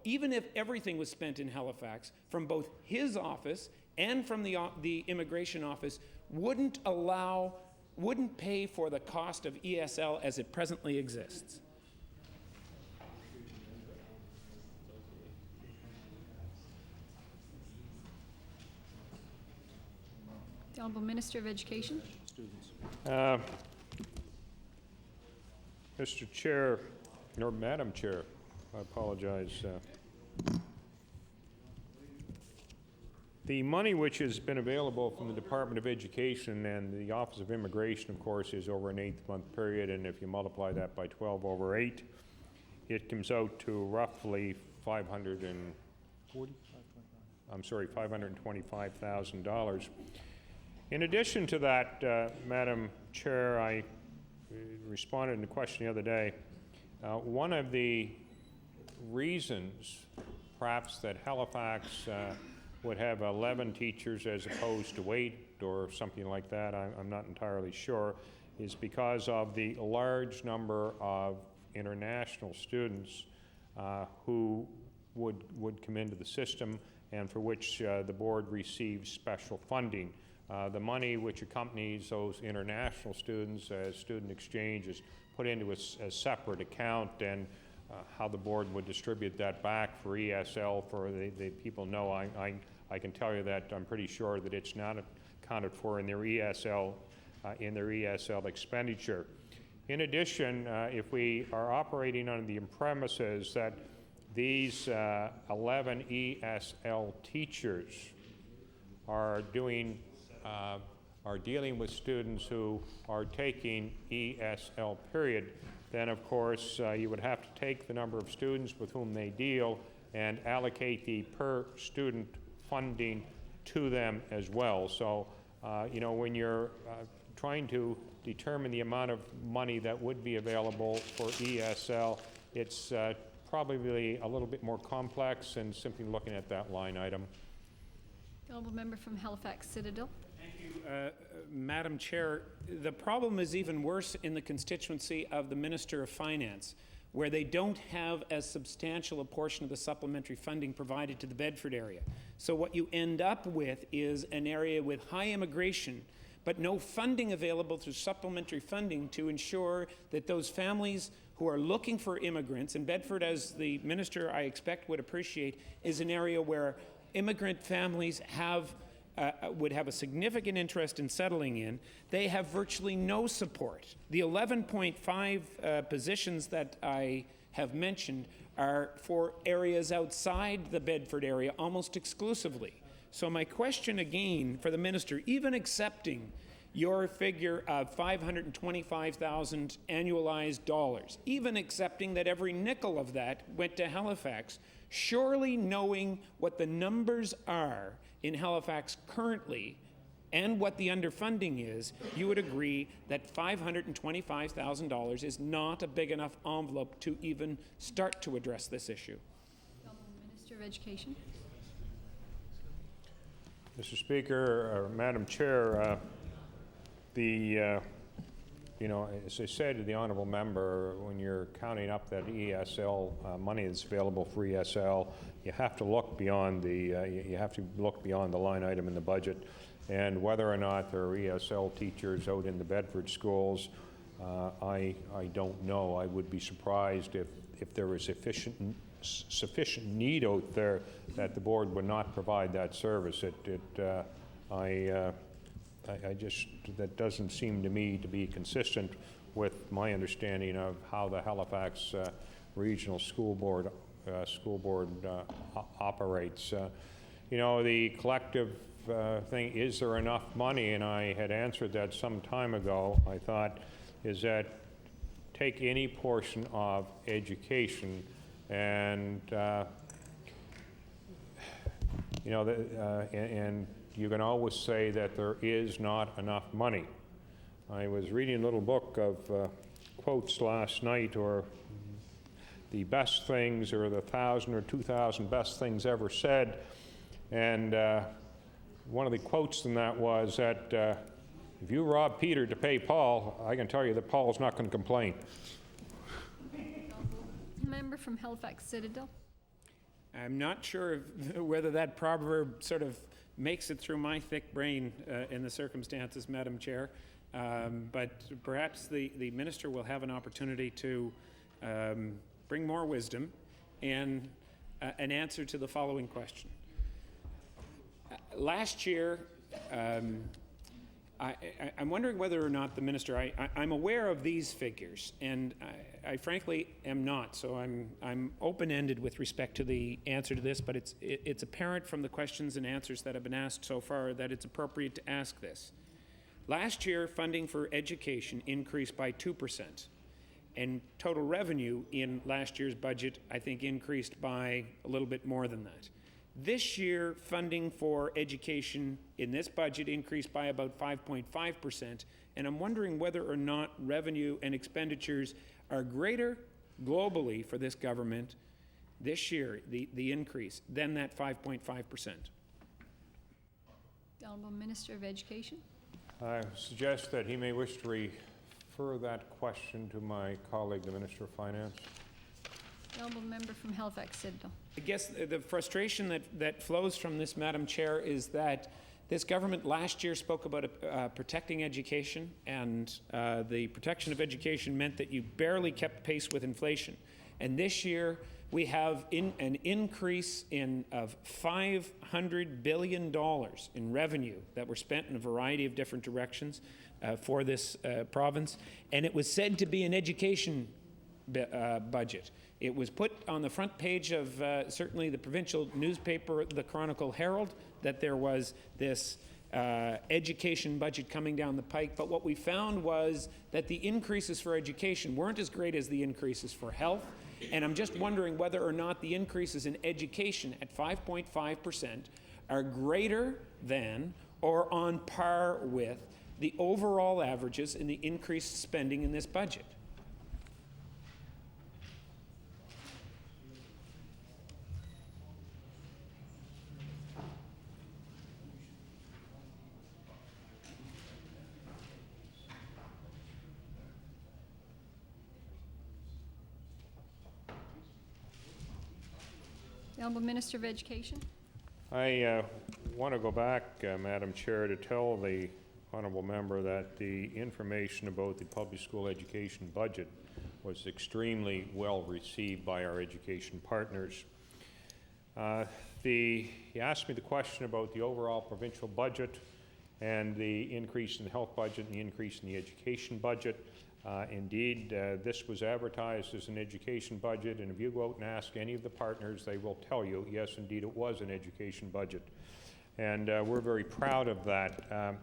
even if everything was spent in Halifax, from both his office and from the immigration office, wouldn't pay for the cost of ESL as it presently exists. The Honourable Minister of Education. Mr. Chair, or Madam Chair, I apologize. The money which has been available from the Department of Education and the Office of Immigration, of course, is over an 8-month period, and if you multiply that by 12 over 8, it comes out to roughly $525,000. In addition to that, Madam Chair, I responded in a question the other day. One of the reasons, perhaps, that Halifax would have 11 teachers as opposed to 8 or something like that, I'm not entirely sure, is because of the large number of international students who would come into the system and for which the board receives special funding. The money which accompanies those international students as student exchange is put into a separate account, and how the board would distribute that back for ESL for the people know. I can tell you that I'm pretty sure that it's not accounted for in their ESL expenditure. In addition, if we are operating on the premises that these 11 ESL teachers are dealing with students who are taking ESL period, then of course you would have to take the number of students with whom they deal and allocate the per student funding to them as well. So, when you're trying to determine the amount of money that would be available for ESL, it's probably a little bit more complex than simply looking at that line item. The Honourable Member from Halifax Citadel. Thank you, Madam Chair. The problem is even worse in the constituency of the Minister of Finance, where they don't have as substantial a portion of the supplementary funding provided to the Bedford area. So what you end up with is an area with high immigration, but no funding available through supplementary funding to ensure that those families who are looking for immigrants, and Bedford, as the Minister I expect would appreciate, is an area where immigrant families would have a significant interest in settling in. They have virtually no support. The 11.5 positions that I have mentioned are for areas outside the Bedford area almost exclusively. So my question again for the Minister, even accepting your figure of $525,000 annualized dollars, even accepting that every nickel of that went to Halifax, surely knowing what the numbers are in Halifax currently and what the underfunding is, you would agree that $525,000 is not a big enough envelope to even start to address this issue. Minister of Education. Mr. Speaker, Madam Chair, as I said to the honourable member, when you're counting up that ESL money that's available for ESL, you have to look beyond the line item in the budget, and whether or not there are ESL teachers out in the Bedford schools, I don't know. I would be surprised if there was sufficient need out there that the board would not provide that service. That doesn't seem to me to be consistent with my understanding of how the Halifax Regional School Board operates. The collective thing, is there enough money? And I had answered that some time ago. I thought, is that take any portion of education and and you can always say that there is not enough money. I was reading a little book of quotes last night, or the best things, or the 1,000 or 2,000 best things ever said, and one of the quotes in that was that if you rob Peter to pay Paul, I can tell you that Paul's not going to complain. Member from Halifax Citadel. I'm not sure whether that proverb sort of makes it through my thick brain in the circumstances, Madam Chair. But perhaps the minister will have an opportunity to bring more wisdom and an answer to the following question. Last year, I'm wondering whether or not the minister, I'm aware of these figures, and I frankly am not, so I'm open-ended with respect to the answer to this, but it's apparent from the questions and answers that have been asked so far that it's appropriate to ask this. Last year, funding for education increased by 2%, and total revenue in last year's budget, I think, increased by a little bit more than that. This year, funding for education in this budget increased by about 5.5%, and I'm wondering whether or not revenue and expenditures are greater globally for this government this year, the increase, than that 5.5%. The Honourable Minister of Education. I suggest that he may wish to refer that question to my colleague, the Minister of Finance. The Honourable Member from Halifax Citadel. I guess the frustration that flows from this, Madam Chair, is that this government last year spoke about protecting education, and the protection of education meant that you barely kept pace with inflation. And this year, we have an increase of $500 billion in revenue that were spent in a variety of different directions for this province, and it was said to be an education budget. It was put on the front page of certainly the provincial newspaper, the Chronicle Herald, that there was this education budget coming down the pike, but what we found was that the increases for education weren't as great as the increases for health, and I'm just wondering whether or not the increases in education at 5.5% are greater than or on par with the overall averages in the increased spending in this budget. The Honourable Minister of Education. I want to go back, Madam Chair, to tell the honourable member that the information about the public school education budget was extremely well received by our education partners. He asked me the question about the overall provincial budget and the increase in the health budget and the increase in the education budget. Indeed, this was advertised as an education budget, and if you go out and ask any of the partners, they will tell you, yes, indeed, it was an education budget. And we're very proud of that.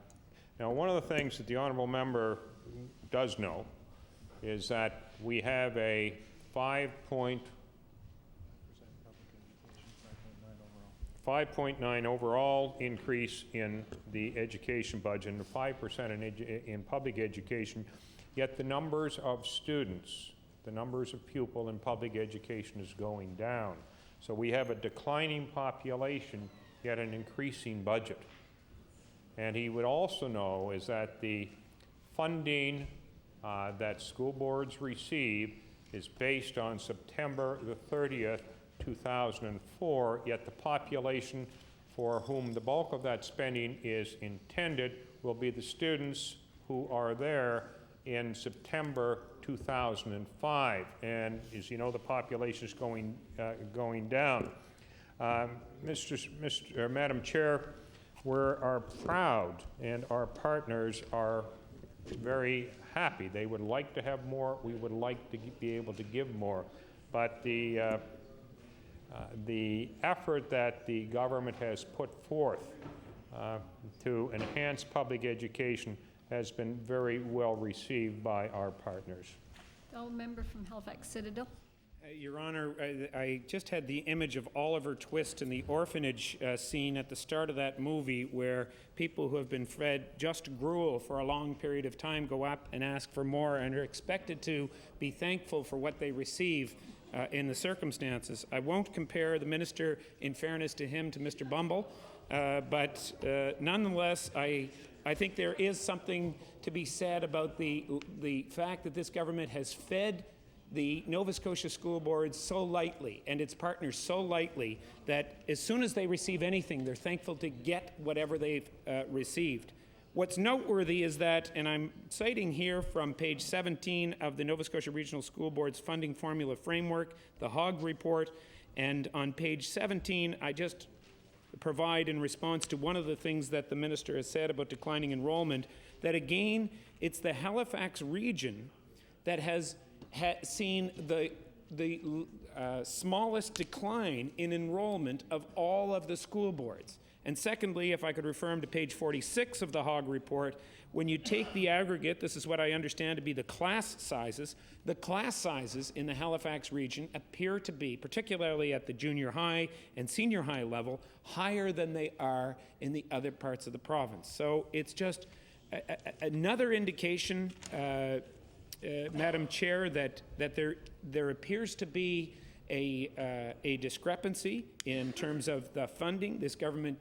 Now, one of the things that the honourable member does know is that we have a 5.9 overall increase in the education budget and 5% in public education. Yet the numbers of students, the numbers of pupil in public education is going down. So we have a declining population, yet an increasing budget. And he would also know is that the funding that school boards receive is based on September the 30th, 2004, yet the population for whom the bulk of that spending is intended will be the students who are there in September 2005, and as you know, the population is going down. Madam Chair, we are proud, and our partners are very happy. They would like to have more. We would like to be able to give more, but the effort that the government has put forth to enhance public education has been very well received by our partners. The member from Halifax Citadel. Your Honor, I just had the image of Oliver Twist in the orphanage scene at the start of that movie where people who have been fed just gruel for a long period of time go up and ask for more and are expected to be thankful for what they receive in the circumstances. I won't compare the minister, in fairness to him, to Mr. Bumble, but nonetheless, I think there is something to be said about the fact that this government has fed the Nova Scotia School Board so lightly and its partners so lightly that as soon as they receive anything, they're thankful to get whatever they've received. What's noteworthy is that, and I'm citing here from page 17 of the Nova Scotia Regional School Board's Funding Formula Framework, the HOG report, and on page 17, I just provide in response to one of the things that the minister has said about declining enrollment, that again, it's the Halifax region that has seen the smallest decline in enrollment of all of the school boards. And secondly, if I could refer him to page 46 of the HOG report, when you take the aggregate, this is what I understand to be the class sizes in the Halifax region appear to be, particularly at the junior high and senior high level, higher than they are in the other parts of the province. So it's just another indication, Madam Chair, that there appears to be a discrepancy in terms of the funding. This government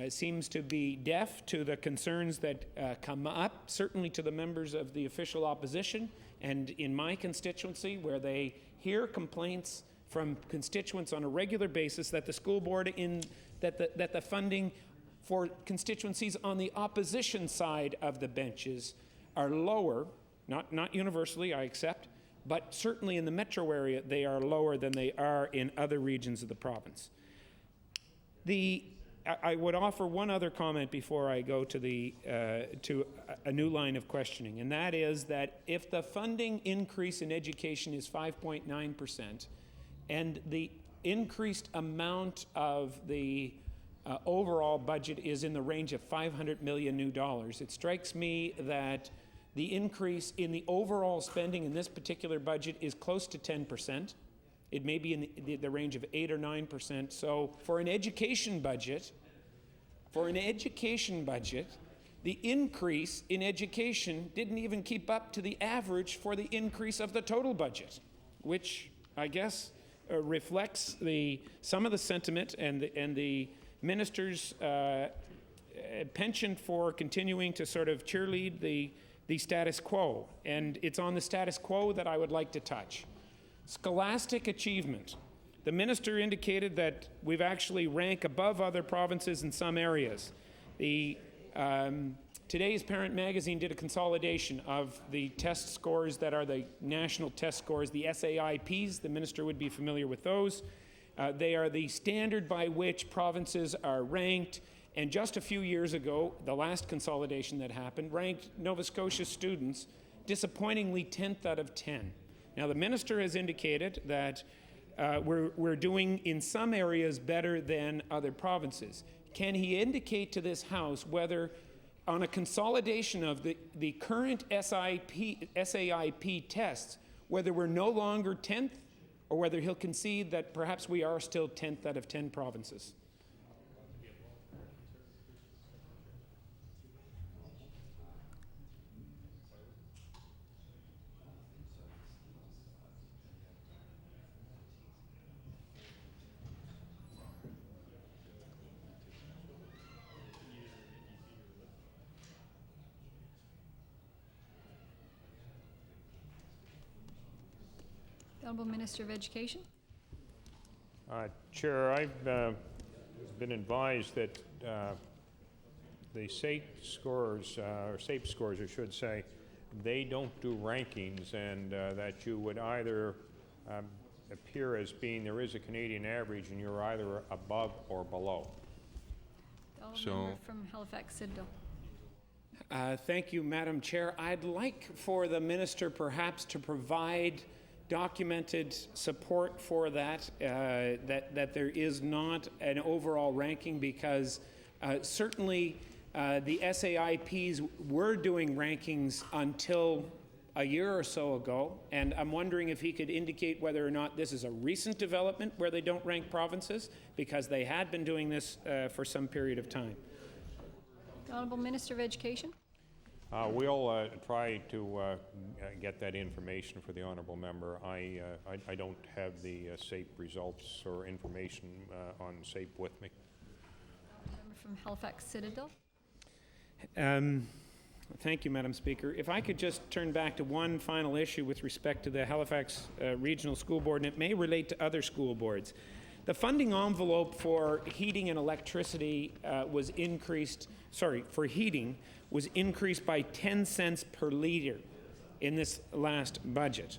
seems to be deaf to the concerns that come up, certainly to the members of the official opposition, and in my constituency, where they hear complaints from constituents on a regular basis that the school board that the funding for constituencies on the opposition side of the benches are lower, not universally, I accept, but certainly in the metro area, they are lower than they are in other regions of the province. I would offer one other comment before I go to a new line of questioning, and that is that if the funding increase in education is 5.9%, and the increased amount of the overall budget is in the range of $500 million new dollars, it strikes me that the increase in the overall spending in this particular budget is close to 10%. It may be in the range of 8 or 9%. So for an education budget, the increase in education didn't even keep up to the average for the increase of the total budget, which I guess reflects some of the sentiment and the minister's penchant for continuing to sort of cheerlead the status quo, and it's on the status quo that I would like to touch. Scholastic achievement. The minister indicated that we've actually ranked above other provinces in some areas. Today's Parent Magazine did a consolidation of the test scores that are the national test scores, the SAIPs. The minister would be familiar with those. They are the standard by which provinces are ranked. And just a few years ago, the last consolidation that happened ranked Nova Scotia students disappointingly 10th out of 10. Now, the minister has indicated that we're doing in some areas better than other provinces. Can he indicate to this House whether, on a consolidation of the current SAIP tests, whether we're no longer 10th or whether he'll concede that perhaps we are still 10th out of 10 provinces? The Honourable Minister of Education. Chair, I've been advised that the SAPE scores, or SAPE scores, I should say, they don't do rankings, and that you would either appear as being there is a Canadian average, and you're either above or below. The Honourable Member from Halifax Citadel. Thank you, Madam Chair. I'd like for the minister perhaps to provide documented support for that, that there is not an overall ranking, because certainly the SAIPs were doing rankings until a year or so ago, and I'm wondering if he could indicate whether or not this is a recent development where they don't rank provinces, because they had been doing this for some period of time. The Honourable Minister of Education. We'll try to get that information for the honourable member. I don't have the SAPE results or information on SAPE with me. Member from Halifax Citadel. Thank you, Madam Speaker. If I could just turn back to one final issue with respect to the Halifax Regional School Board, and it may relate to other school boards. The funding envelope for heating and electricity was increased, for heating was increased by 10 cents per litre in this last budget.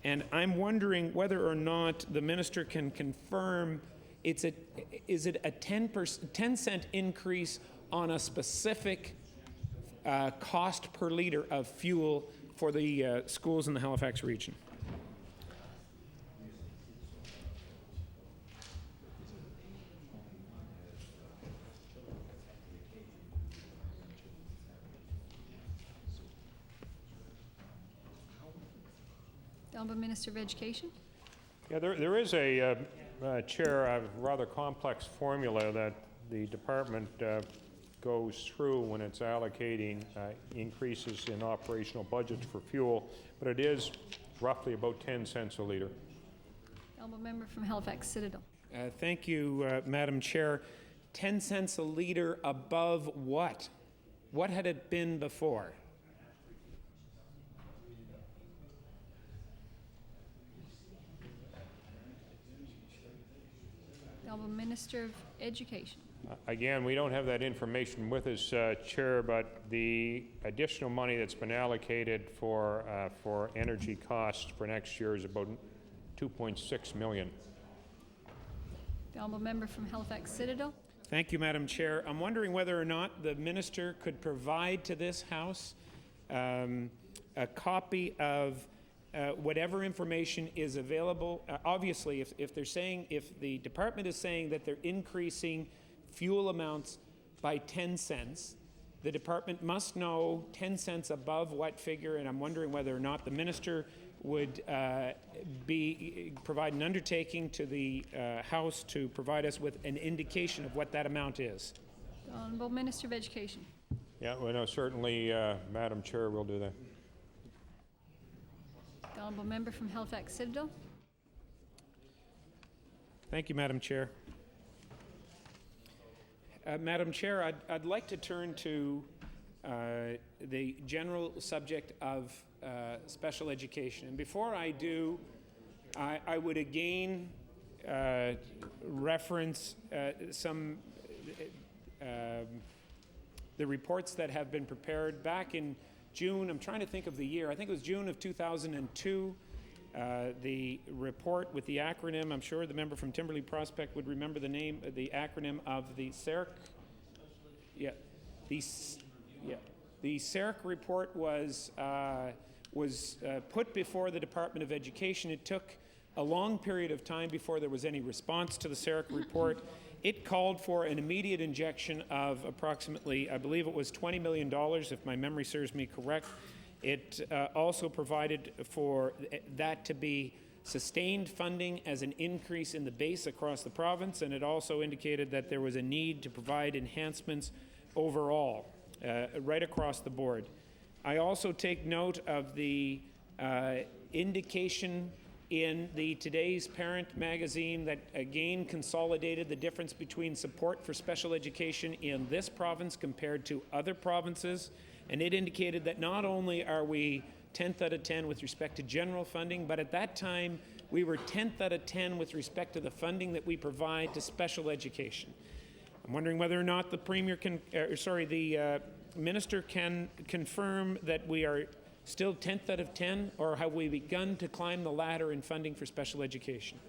And I'm wondering whether or not the minister can confirm is it a 10 cent increase on a specific cost per litre of fuel for the schools in the Halifax region? The Honourable Minister of Education. Yeah, there is a Chair, a rather complex formula that the department goes through when it's allocating increases in operational budgets for fuel, but it is roughly about 10 cents a litre. The Honourable Member from Halifax Citadel. Thank you, Madam Chair. 10 cents a litre above what? What had it been before? The Honourable Minister of Education. Again, we don't have that information with us, Chair, but the additional money that's been allocated for energy costs for next year is about $2.6 million. The Honourable Member from Halifax Citadel. Thank you, Madam Chair. I'm wondering whether or not the minister could provide to this House a copy of whatever information is available. Obviously, if the department is saying that they're increasing fuel amounts by 10 cents, the department must know 10 cents above what figure, and I'm wondering whether or not the minister would provide an undertaking to the House to provide us with an indication of what that amount is. The Honourable Minister of Education. Yeah, well, no, certainly, Madam Chair, we'll do that. The Honourable Member from Halifax Citadel. Thank you, Madam Chair. Madam Chair, I'd like to turn to the general subject of special education. And before I do, I would again reference the reports that have been prepared back in June. I'm trying to think of the year. I think it was June of 2002. The report with the acronym, I'm sure the member from Timberley Prospect would remember the name, the acronym of the CERC. The CERC report was put before the Department of Education. It took a long period of time before there was any response to the CERC report. It called for an immediate injection of approximately, I believe it was $20 million, if my memory serves me correct. It also provided for that to be sustained funding as an increase in the base across the province, and it also indicated that there was a need to provide enhancements overall, right across the board. I also take note of the indication in the Today's Parent magazine that again consolidated the difference between support for special education in this province compared to other provinces. And it indicated that not only are we 10th out of 10 with respect to general funding, but at that time we were 10th out of 10 with respect to the funding that we provide to special education. I'm wondering whether or not the Premier can, the Minister can confirm that we are still 10th out of 10, or have we begun to climb the ladder in funding for special education?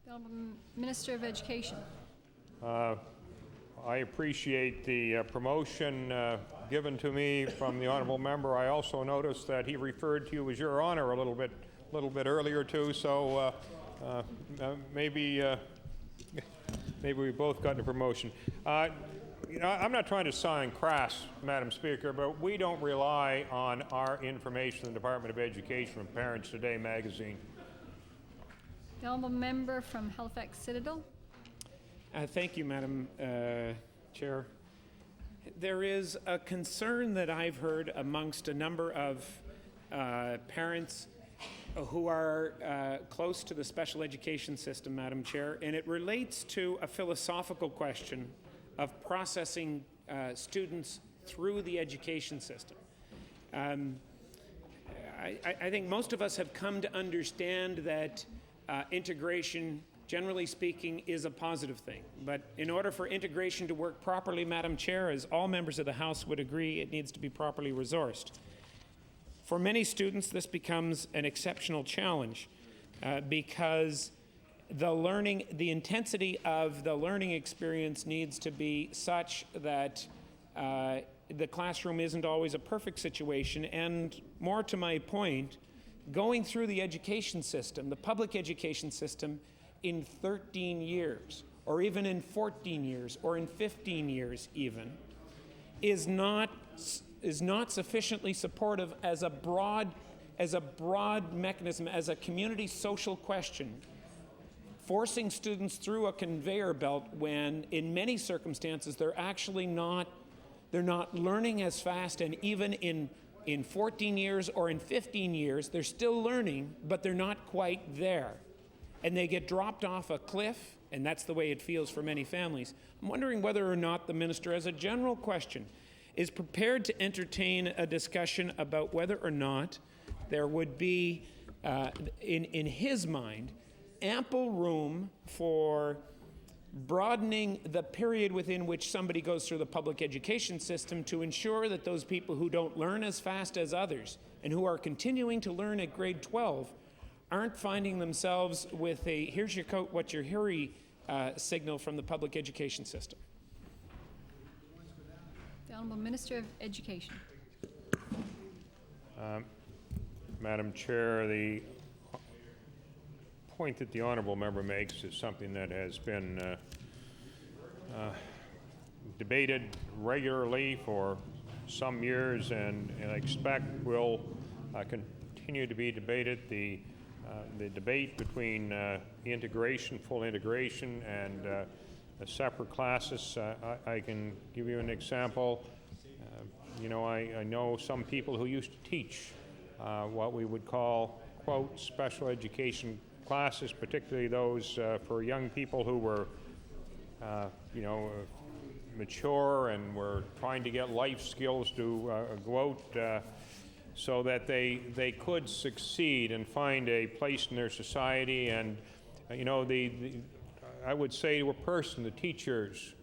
The Honourable Minister of Education. I appreciate the promotion given to me from the honourable member. I also noticed that he referred to you as Your Honour a little bit earlier too. So maybe we both got a promotion. You know, I'm not trying to sound crass, Madam Speaker, but we don't rely on our information in the Department of Education from Parents Today magazine. The Honourable Member from Halifax Citadel. Thank you, Madam Chair. There is a concern that I've heard amongst a number of parents who are close to the special education system, Madam Chair, and it relates to a philosophical question of processing students through the education system. I think most of us have come to understand that integration, generally speaking, is a positive thing. But in order for integration to work properly, Madam Chair, as all members of the House would agree, it needs to be properly resourced. For many students, this becomes an exceptional challenge because the intensity of the learning experience needs to be such that the classroom isn't always a perfect situation. And more to my point, going through the education system, the public education system, in 13 years, or even in 14 years, or in 15 years even, is not sufficiently supportive as a broad mechanism, as a community social question, forcing students through a conveyor belt when, in many circumstances, they're not learning as fast, and even in 14 years or in 15 years, they're still learning, but they're not quite there. And they get dropped off a cliff, and that's the way it feels for many families. I'm wondering whether or not the minister, as a general question, is prepared to entertain a discussion about whether or not there would be, in his mind, ample room for broadening the period within which somebody goes through the public education system to ensure that those people who don't learn as fast as others and who are continuing to learn at grade 12 aren't finding themselves with a here's your coat, what's your hurry signal from the public education system. The Honourable Minister of Education. Madam Chair, the point that the honourable member makes is something that has been debated regularly for some years, and I expect will continue to be debated. The debate between integration, full integration, and the separate classes. I can give you an example. I know some people who used to teach what we would call, quote, special education classes, particularly those for young people who were, mature and were trying to get life skills to go out so that they could succeed and find a place in their society. And, I would say to a person, the teachers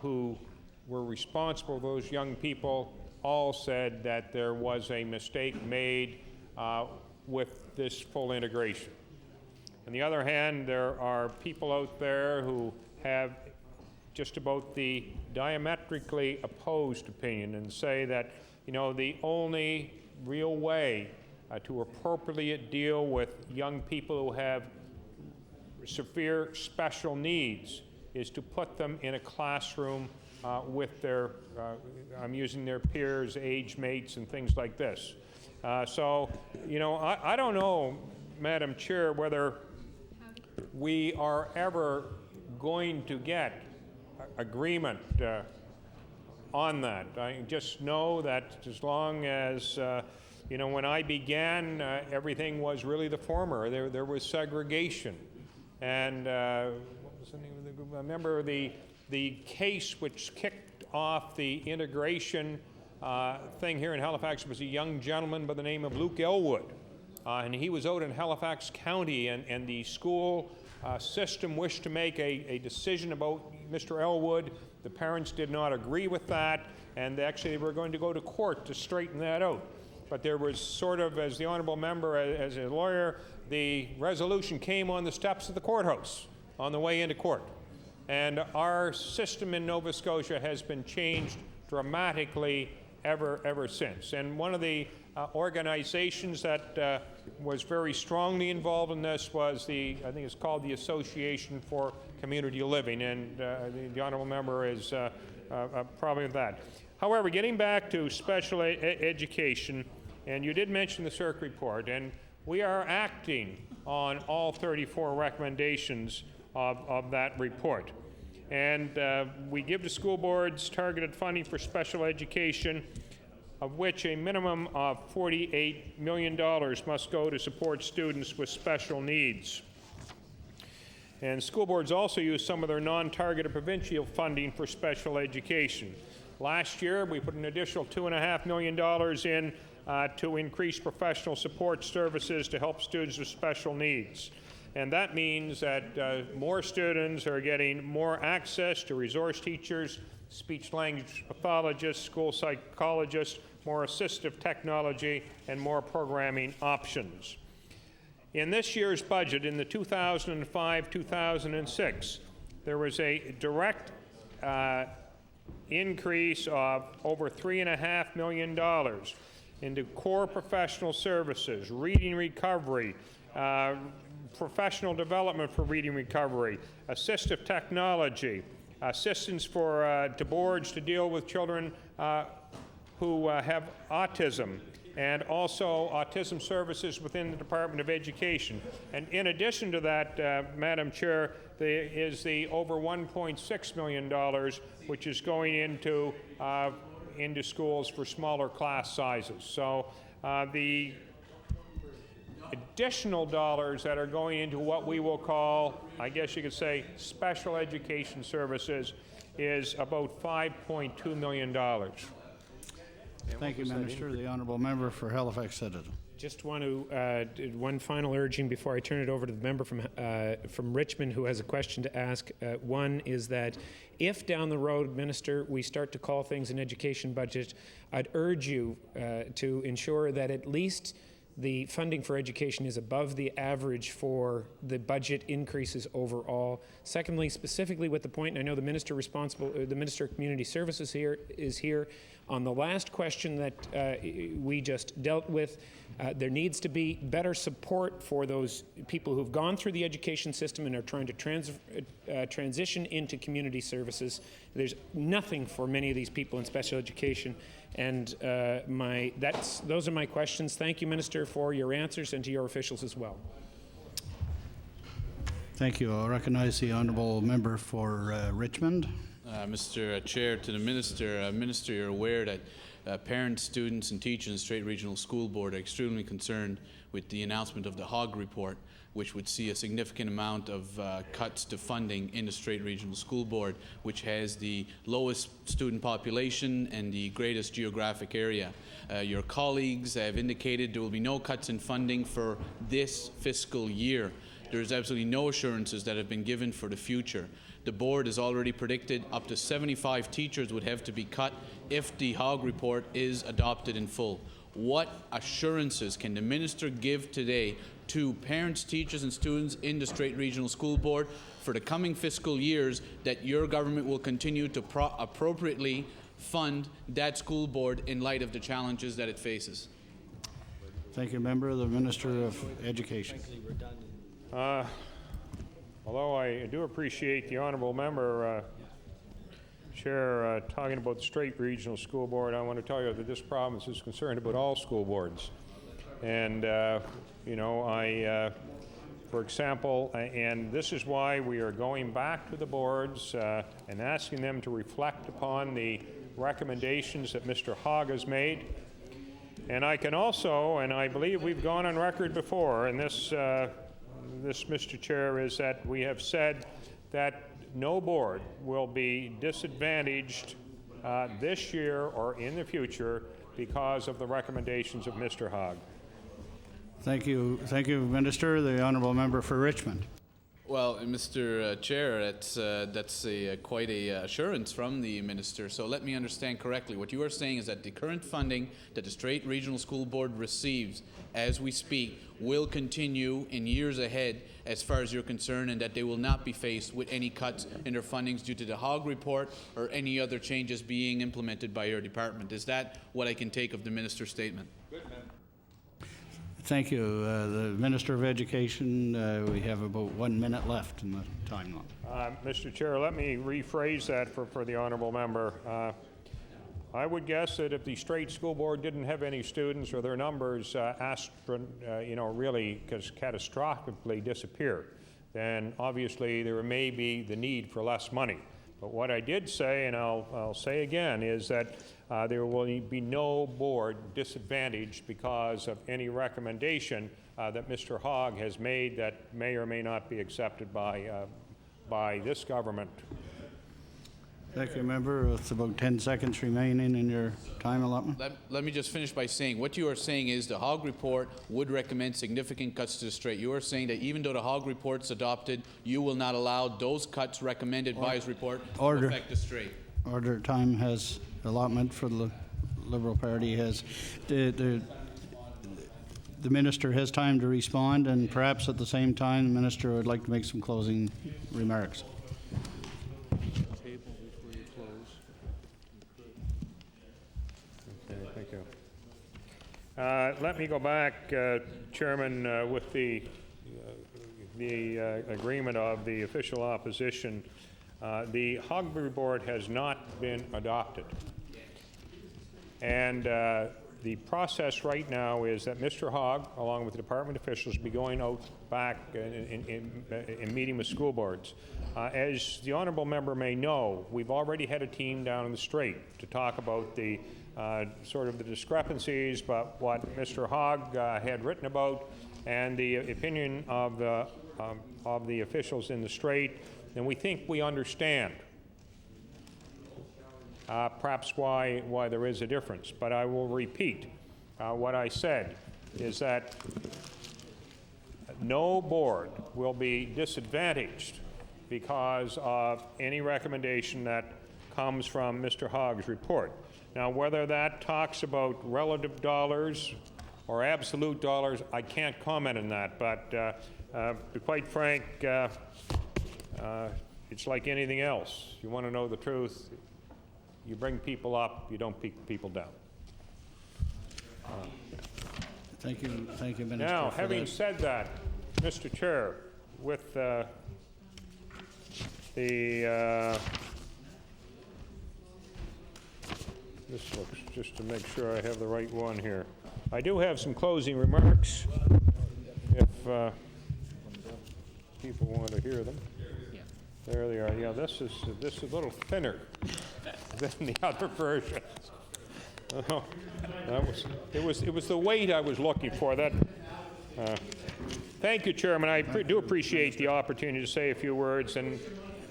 who were responsible for those young people all said that there was a mistake made with this full integration. On the other hand, there are people out there who have just about the diametrically opposed opinion and say that, the only real way to appropriately deal with young people who have severe special needs is to put them in a classroom with their, I'm using their peers, age mates, and things like this. I don't know, Madam Chair, whether we are ever going to get agreement on that. I just know that as long as, when I began, everything was really the former. There was segregation. And what was the name of the group? I remember the case which kicked off the integration thing here in Halifax was a young gentleman by the name of Luke Elwood. And he was out in Halifax County, and the school system wished to make a decision about Mr. Elwood. The parents did not agree with that, and actually they were going to go to court to straighten that out. But there was sort of, as the honourable member, as a lawyer, the resolution came on the steps of the courthouse on the way into court. And our system in Nova Scotia has been changed dramatically ever since. And one of the organizations that was very strongly involved in this was I think it's called the Association for Community Living, and the honourable member is probably with that. However, getting back to special education, and you did mention the CERC report, and we are acting on all 34 recommendations of that report. And we give the school boards targeted funding for special education, of which a minimum of $48 million must go to support students with special needs. And school boards also use some of their non-targeted provincial funding for special education. Last year, we put an additional $2.5 million in to increase professional support services to help students with special needs. And that means that more students are getting more access to resource teachers, speech-language pathologists, school psychologists, more assistive technology, and more programming options. In this year's budget, in the 2005-2006, there was a direct increase of over $3.5 million into core professional services, reading recovery, professional development for reading recovery, assistive technology, assistance to boards to deal with children who have autism, and also autism services within the Department of Education. And in addition to that, Madam Chair, there is the over $1.6 million which is going into schools for smaller class sizes. So the additional dollars that are going into what we will call, I guess you could say, special education services is about $5.2 million. Thank you, Minister. The honourable member for Halifax Citizen. Just want to one final urging before I turn it over to the member from Richmond who has a question to ask. One is that if down the road, Minister, we start to call things an education budget, I'd urge you to ensure that at least the funding for education is above the average for the budget increases overall. Secondly, specifically with the point, and I know the Minister the Minister of Community Services is here. On the last question that we just dealt with, there needs to be better support for those people who've gone through the education system and are trying to transition into community services. There's nothing for many of these people in special education. And those are my questions. Thank you, Minister, for your answers, and to your officials as well. Thank you. I'll recognize the honourable member for Richmond. Mr. Chair, to the Minister, Minister, you're aware that parents, students and teachers in the Strait Regional School Board are extremely concerned with the announcement of the Hogg report, which would see a significant amount of cuts to funding in the Strait Regional School Board, which has the lowest student population and the greatest geographic area. Your colleagues have indicated there will be no cuts in funding for this fiscal year. There's absolutely no assurances that have been given for the future. The board has already predicted up to 75 teachers would have to be cut if the Hogg report is adopted in full. What assurances can the Minister give today to parents, teachers and students in the Strait Regional School Board for the coming fiscal years that your government will continue to appropriately fund that school board in light of the challenges that it faces? Thank you, member. The Minister of Education. Although I do appreciate the honourable member, Chair, talking about the Strait Regional School Board, I want to tell you that this province is concerned about all school boards. And, you know, for example, and this is why we are going back to the boards and asking them to reflect upon the recommendations that Mr. Hogg has made. And I can also, and I believe we've gone on record before, and this, Mr. Chair, is that we have said that no board will be disadvantaged this year or in the future because of the recommendations of Mr. Hogg. Thank you, Minister. The honourable member for Richmond. Well, Mr. Chair, that's quite a assurance from the Minister. So let me understand correctly. What you are saying is that the current funding that the Strait Regional School Board receives as we speak will continue in years ahead as far as you're concerned, and that they will not be faced with any cuts in their fundings due to the Hogg report or any other changes being implemented by your department. Is that what I can take of the Minister's statement? Good, ma'am. Thank you. The Minister of Education, we have about 1 minute left in the time limit. Mr. Chair, let me rephrase that for the honourable member. I would guess that if the Strait School Board didn't have any students or their numbers really catastrophically disappear, then obviously there may be the need for less money. But what I did say, and I'll say again, is that there will be no board disadvantaged because of any recommendation that Mr. Hogg has made that may or may not be accepted by this government. Thank you, member. It's about 10 seconds remaining in your time allotment. Let me just finish by saying, what you are saying is the Hogg report would recommend significant cuts to the strait. You are saying that even though the Hogg report's adopted, you will not allow those cuts recommended by his report to affect the strait. Order. Time has allotment for the Liberal Party has. The minister has time to respond, and perhaps at the same time, the minister would like to make some closing remarks. Thank you. Let me go back, Chairman, with the agreement of the official opposition. The Hogg report has not been adopted. And the process right now is that Mr. Hogg, along with the department officials, will be going out back in meeting with school boards. As the honourable member may know, we've already had a team down in the strait to talk about the sort of the discrepancies, but what Mr. Hogg had written about and the opinion of the officials in the strait, and we think we understand perhaps why there is a difference. But I will repeat what I said, is that no board will be disadvantaged because of any recommendation that comes from Mr. Hogg's report. Now, whether that talks about relative dollars or absolute dollars, I can't comment on that, but to be quite frank, it's like anything else. You want to know the truth, you bring people up, you don't beat people down. Thank you, Minister. Now, having said that, Mr. Chair, with this looks, just to make sure I have the right one here. I do have some closing remarks, if people want to hear them. There they are. Yeah, this is a little thinner than the other versions. It was the weight I was looking for. Thank you, Chairman. I do appreciate the opportunity to say a few words, and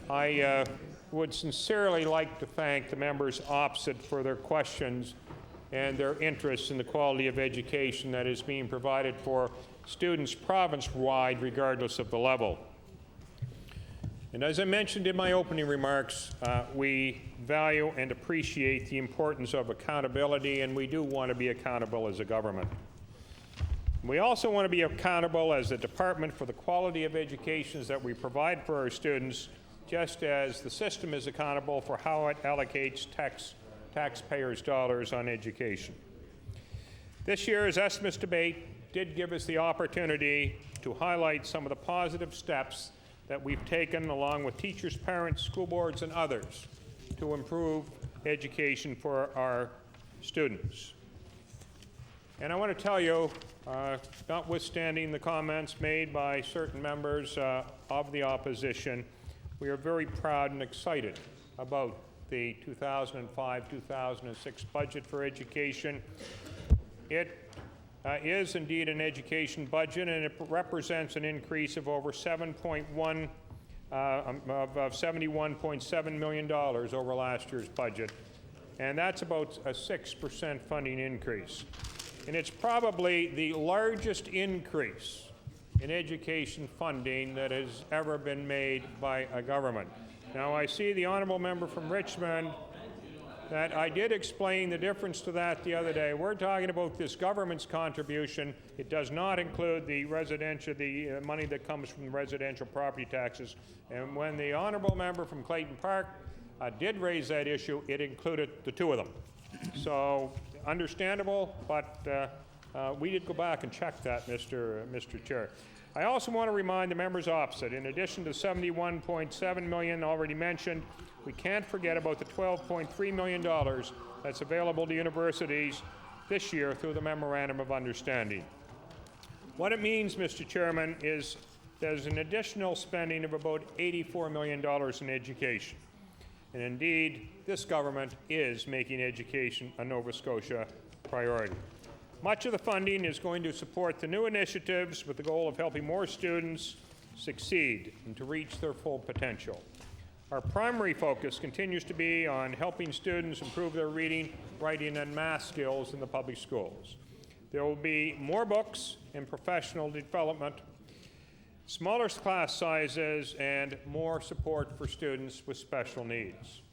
I would sincerely like to thank the members opposite for their questions and their interest in the quality of education that is being provided for students province-wide, regardless of the level. And as I mentioned in my opening remarks, we value and appreciate the importance of accountability, and we do want to be accountable as a government. We also want to be accountable as a department for the quality of education that we provide for our students, just as the system is accountable for how it allocates taxpayers' dollars on education. This year's estimates debate did give us the opportunity to highlight some of the positive steps that we've taken, along with teachers, parents, school boards, and others, to improve education for our students. And I want to tell you, notwithstanding the comments made by certain members of the opposition, we are very proud and excited about the 2005-2006 budget for education. It is indeed an education budget, and it represents an increase of over $71.7 million over last year's budget, and that's about a 6% funding increase. And it's probably the largest increase in education funding that has ever been made by a government. Now, I see the honourable member from Richmond that I did explain the difference to that the other day. We're talking about this government's contribution. It does not include the money that comes from the residential property taxes. And when the honourable member from Clayton Park did raise that issue, it included the two of them. So, understandable, but we did go back and check that, Mr. Chair. I also want to remind the members opposite, in addition to $71.7 million already mentioned, we can't forget about the $12.3 million that's available to universities this year through the Memorandum of Understanding. What it means, Mr. Chairman, is there's an additional spending of about $84 million in education. And indeed, this government is making education a Nova Scotia priority. Much of the funding is going to support the new initiatives with the goal of helping more students succeed and to reach their full potential. Our primary focus continues to be on helping students improve their reading, writing, and math skills in the public schools. There will be more books and professional development, smaller class sizes, and more support for students with special needs.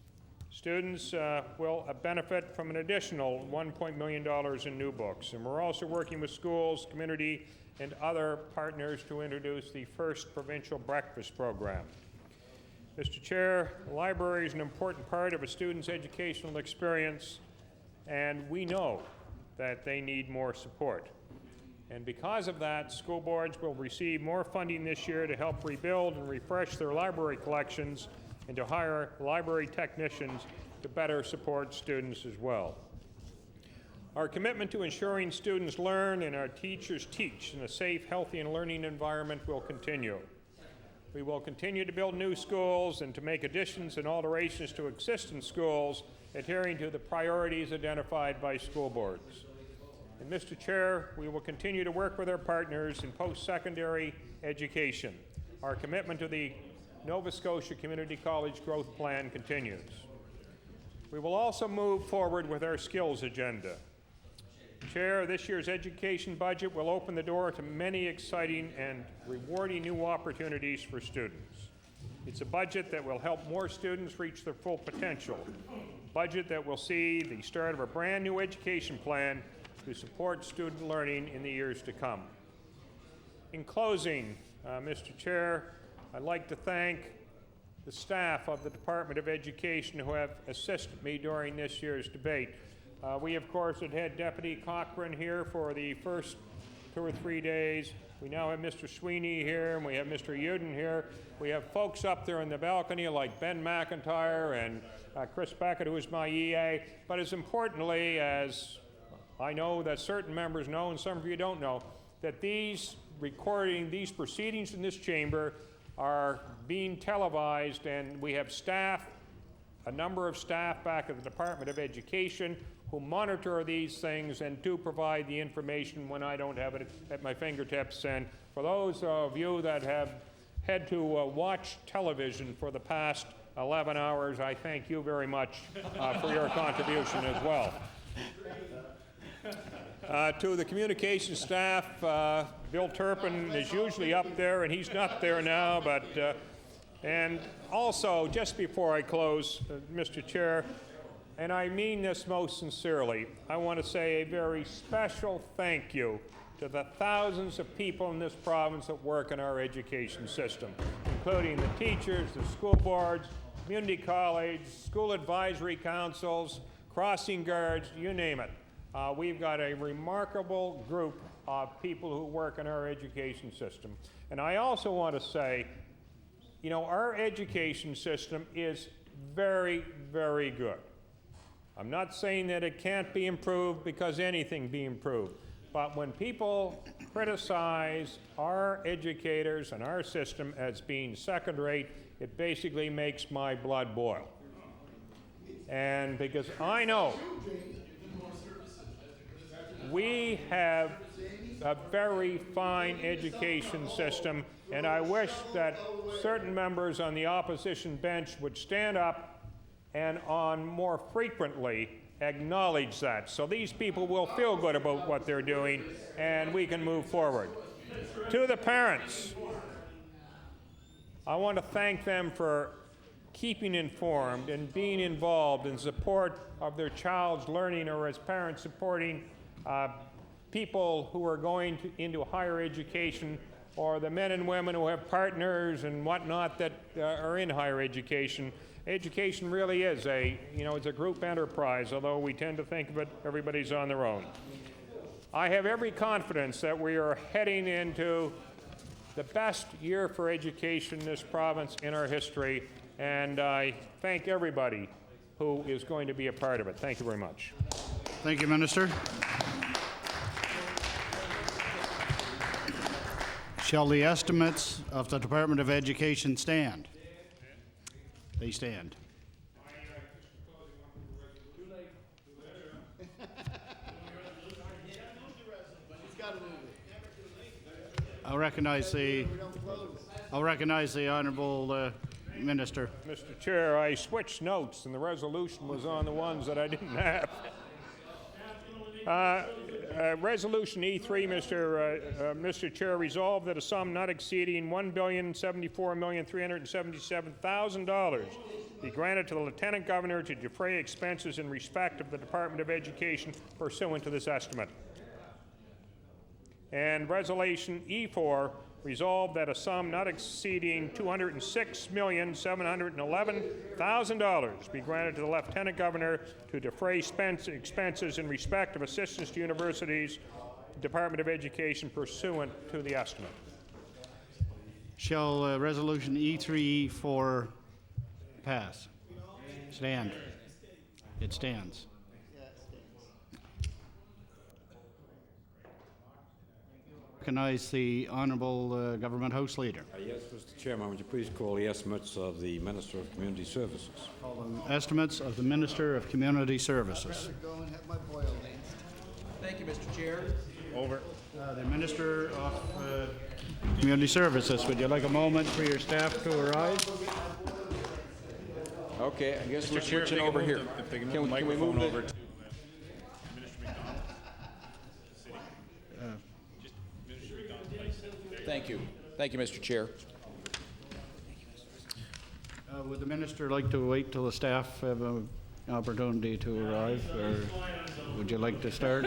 Students will benefit from an additional $1 million in new books, and we're also working with schools, community, and other partners to introduce the first provincial breakfast program. Mr. Chair, the library is an important part of a student's educational experience, and we know that they need more support. And because of that, school boards will receive more funding this year to help rebuild and refresh their library collections and to hire library technicians to better support students as well. Our commitment to ensuring students learn and our teachers teach in a safe, healthy, and learning environment will continue. We will continue to build new schools and to make additions and alterations to existing schools, adhering to the priorities identified by school boards. And Mr. Chair, we will continue to work with our partners in post-secondary education. Our commitment to the Nova Scotia Community College Growth Plan continues. We will also move forward with our skills agenda. Chair, this year's education budget will open the door to many exciting and rewarding new opportunities for students. It's a budget that will help more students reach their full potential. A budget that will see the start of a brand new education plan to support student learning in the years to come. In closing, Mr. Chair, I'd like to thank the staff of the Department of Education who have assisted me during this year's debate. We, of course, had Deputy Cochran here for the first 2 or 3 days. We now have Mr. Sweeney here, and we have Mr. Uden here. We have folks up there in the balcony like Ben McIntyre and Chris Beckett, who is my EA. But as importantly, as I know that certain members know, and some of you don't know, that these proceedings in this chamber are being televised, and we have staff, a number of staff back at the Department of Education who monitor these things and do provide the information when I don't have it at my fingertips. And for those of you that have had to watch television for the past 11 hours, I thank you very much for your contribution as well. To the communications staff, Bill Turpin is usually up there, and he's not there now, but and also, just before I close, Mr. Chair, and I mean this most sincerely, I want to say a very special thank you to the thousands of people in this province that work in our education system, including the teachers, the school boards, community college, school advisory councils, crossing guards, you name it. We've got a remarkable group of people who work in our education system. And I also want to say, you know, our education system is very, very good. I'm not saying that it can't be improved, because anything be improved. But when people criticize our educators and our system as being second-rate, it basically makes my blood boil. And because I know we have a very fine education system, and I wish that certain members on the opposition bench would stand up and more frequently acknowledge that. So these people will feel good about what they're doing, and we can move forward. To the parents, I want to thank them for keeping informed and being involved in support of their child's learning, or as parents supporting people who are going into higher education, or the men and women who have partners and whatnot that are in higher education. Education really is it's a group enterprise, although we tend to think of it, everybody's on their own. I have every confidence that we are heading into the best year for education in this province in our history, and I thank everybody who is going to be a part of it. Thank you very much. Thank you, Minister. Shall the estimates of the Department of Education stand? They stand. I'll recognize the honourable Minister. Mr. Chair, I switched notes, and the resolution was on the ones that I didn't have. Resolution E3, Mr. Chair, resolved that a sum not exceeding $1,074,377,000 be granted to the Lieutenant Governor to defray expenses in respect of the Department of Education pursuant to this estimate. And Resolution E4, resolved that a sum not exceeding $206,711,000 be granted to the Lieutenant Governor to defray expenses in respect of assistance to universities, Department of Education pursuant to the estimate. Shall Resolution E3, E4 pass? Stand. It stands. Recognize the Honourable Government House Leader. Yes, Mr. Chairman, would you please call the estimates of the Minister of Community Services? Estimates of the Minister of Community Services. Thank you, Mr. Chair. Over. The Minister of Community Services, would you like a moment for your staff to arrive? Okay, I guess we're switching over here. Can we move over to Thank you. Thank you, Mr. Chair. Would the Minister like to wait till the staff have an opportunity to arrive, or would you like to start?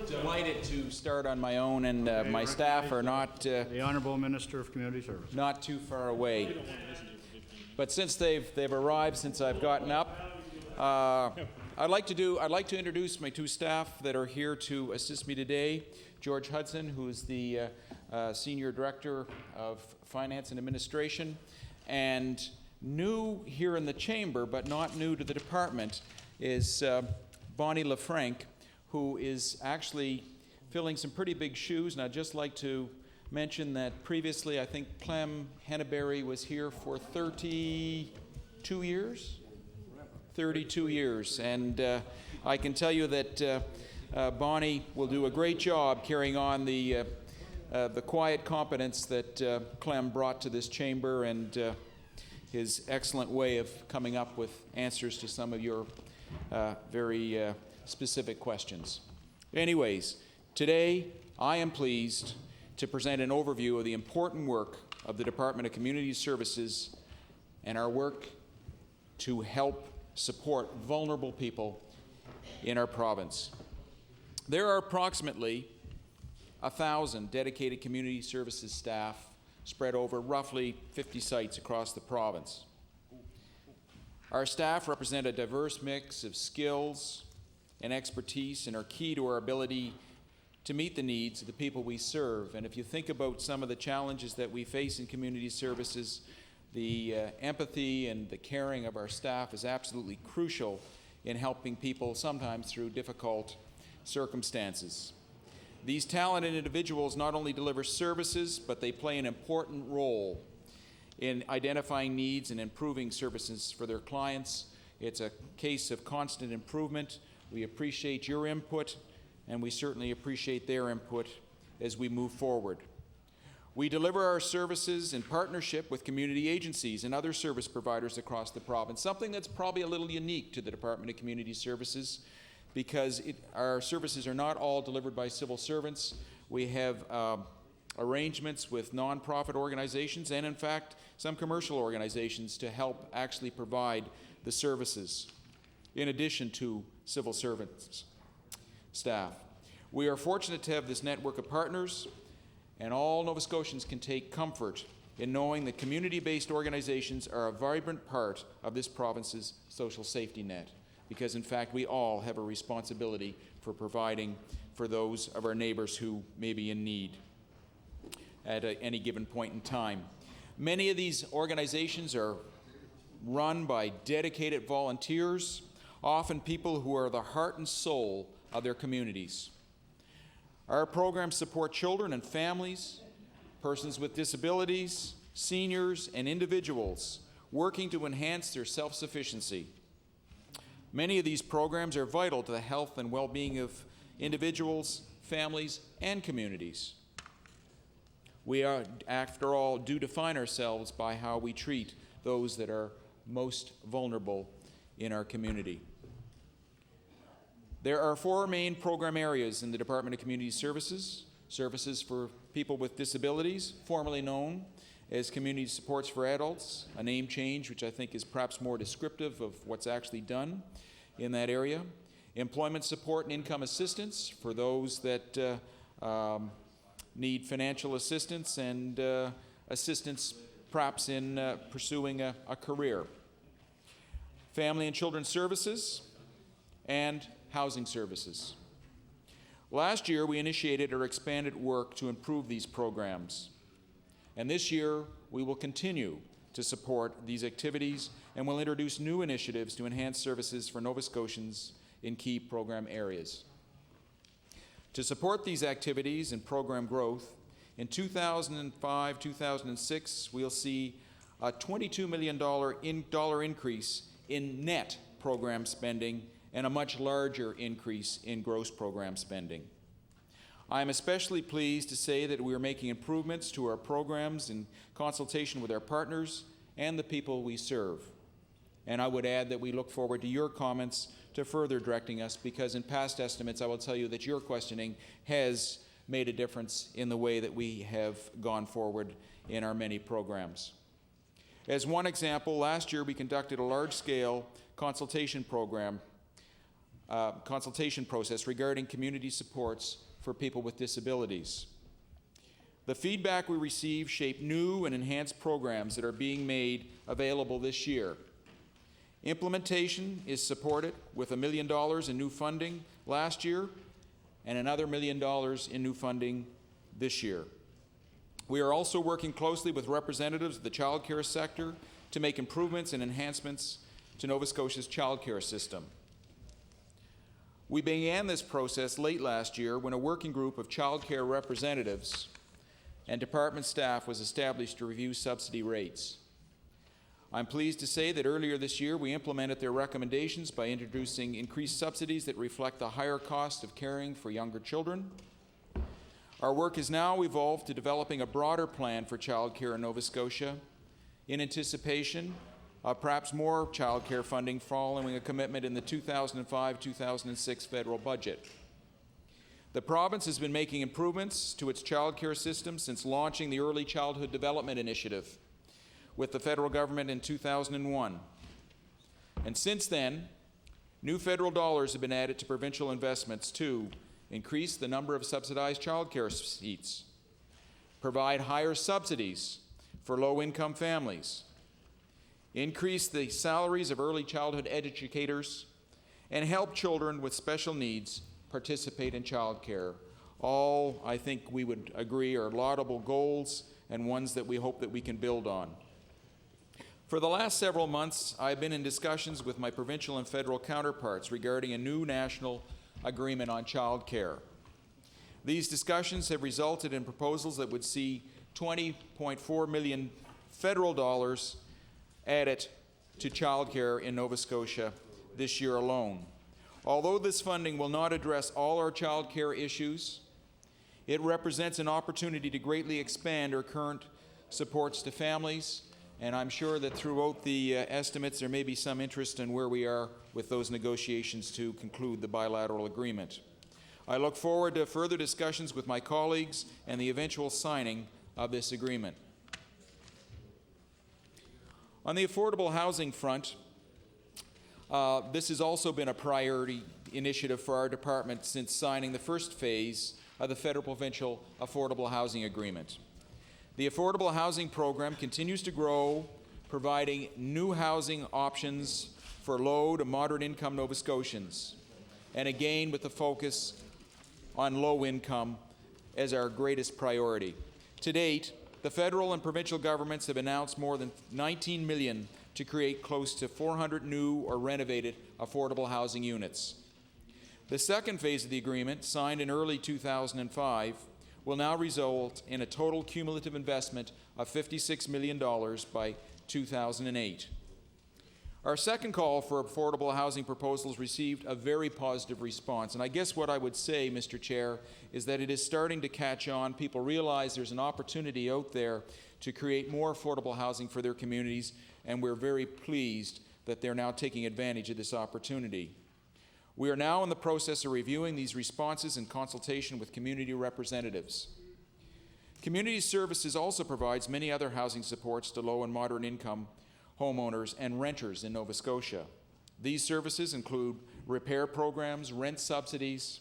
Delighted to start on my own, and my staff are not The Honourable Minister of Community Services. not too far away. But since they've arrived, since I've gotten up, I'd like to introduce my two staff that are here to assist me today. George Hudson, who is the Senior Director of Finance and Administration, and new here in the chamber, but not new to the department, is Bonnie LaFranc, who is actually filling some pretty big shoes. And I'd just like to mention that previously, I think Clem Henneberry was here for 32 years? 32 years. And I can tell you that Bonnie will do a great job carrying on the quiet competence that Clem brought to this chamber, and his excellent way of coming up with answers to some of your very specific questions. Anyways, today I am pleased to present an overview of the important work of the Department of Community Services and our work to help support vulnerable people in our province. There are approximately 1,000 dedicated community services staff spread over roughly 50 sites across the province. Our staff represent a diverse mix of skills and expertise and are key to our ability to meet the needs of the people we serve. And if you think about some of the challenges that we face in community services, the empathy and the caring of our staff is absolutely crucial in helping people sometimes through difficult circumstances. These talented individuals not only deliver services, but they play an important role in identifying needs and improving services for their clients. It's a case of constant improvement. We appreciate your input, and we certainly appreciate their input as we move forward. We deliver our services in partnership with community agencies and other service providers across the province, something that's probably a little unique to the Department of Community Services, because our services are not all delivered by civil servants. We have arrangements with nonprofit organizations and, in fact, some commercial organizations to help actually provide the services, in addition to civil servants staff. We are fortunate to have this network of partners, and all Nova Scotians can take comfort in knowing that community-based organizations are a vibrant part of this province's social safety net, because in fact we all have a responsibility for providing for those of our neighbors who may be in need at any given point in time. Many of these organizations are run by dedicated volunteers, often people who are the heart and soul of their communities. Our programs support children and families, persons with disabilities, seniors, and individuals working to enhance their self-sufficiency. Many of these programs are vital to the health and well-being of individuals, families, and communities. We are, after all, do define ourselves by how we treat those that are most vulnerable in our community. There are 4 main program areas in the Department of Community Services: services for people with disabilities, formerly known as Community Supports for Adults, a name change which I think is perhaps more descriptive of what's actually done in that area; employment support and income assistance for those that need financial assistance and assistance perhaps in pursuing a career; family and children services; and housing services. Last year, we initiated or expanded work to improve these programs. And this year, we will continue to support these activities and will introduce new initiatives to enhance services for Nova Scotians in key program areas. To support these activities and program growth, in 2005-2006, we'll see a $22 million increase in net program spending and a much larger increase in gross program spending. I am especially pleased to say that we are making improvements to our programs in consultation with our partners and the people we serve. And I would add that we look forward to your comments to further directing us, because in past estimates I will tell you that your questioning has made a difference in the way that we have gone forward in our many programs. As one example, last year we conducted a large-scale consultation process regarding community supports for people with disabilities. The feedback we received shaped new and enhanced programs that are being made available this year. Implementation is supported with $1 million in new funding last year and another $1 million in new funding this year. We are also working closely with representatives of the child care sector to make improvements and enhancements to Nova Scotia's child care system. We began this process late last year when a working group of child care representatives and department staff was established to review subsidy rates. I'm pleased to say that earlier this year we implemented their recommendations by introducing increased subsidies that reflect the higher cost of caring for younger children. Our work has now evolved to developing a broader plan for child care in Nova Scotia in anticipation of perhaps more child care funding following a commitment in the 2005-2006 federal budget. The province has been making improvements to its child care system since launching the Early Childhood Development Initiative with the federal government in 2001. And since then, new federal dollars have been added to provincial investments to increase the number of subsidized child care seats, provide higher subsidies for low-income families, increase the salaries of early childhood educators, and help children with special needs participate in child care. All, I think we would agree, are laudable goals and ones that we hope that we can build on. For the last several months, I've been in discussions with my provincial and federal counterparts regarding a new national agreement on child care. These discussions have resulted in proposals that would see $20.4 million federal dollars added to child care in Nova Scotia this year alone. Although this funding will not address all our child care issues, it represents an opportunity to greatly expand our current supports to families, and I'm sure that throughout the estimates there may be some interest in where we are with those negotiations to conclude the bilateral agreement. I look forward to further discussions with my colleagues and the eventual signing of this agreement. On the affordable housing front, this has also been a priority initiative for our department since signing the first phase of the federal-provincial Affordable Housing Agreement. The Affordable Housing Program continues to grow, providing new housing options for low to moderate income Nova Scotians, and again with the focus on low income as our greatest priority. To date, the federal and provincial governments have announced more than $19 million to create close to 400 new or renovated affordable housing units. The second phase of the agreement, signed in early 2005, will now result in a total cumulative investment of $56 million by 2008. Our second call for affordable housing proposals received a very positive response. And I guess what I would say, Mr. Chair, is that it is starting to catch on. People realize there's an opportunity out there to create more affordable housing for their communities, and we're very pleased that they're now taking advantage of this opportunity. We are now in the process of reviewing these responses in consultation with community representatives. Community Services also provides many other housing supports to low and moderate income homeowners and renters in Nova Scotia. These services include repair programs, rent subsidies,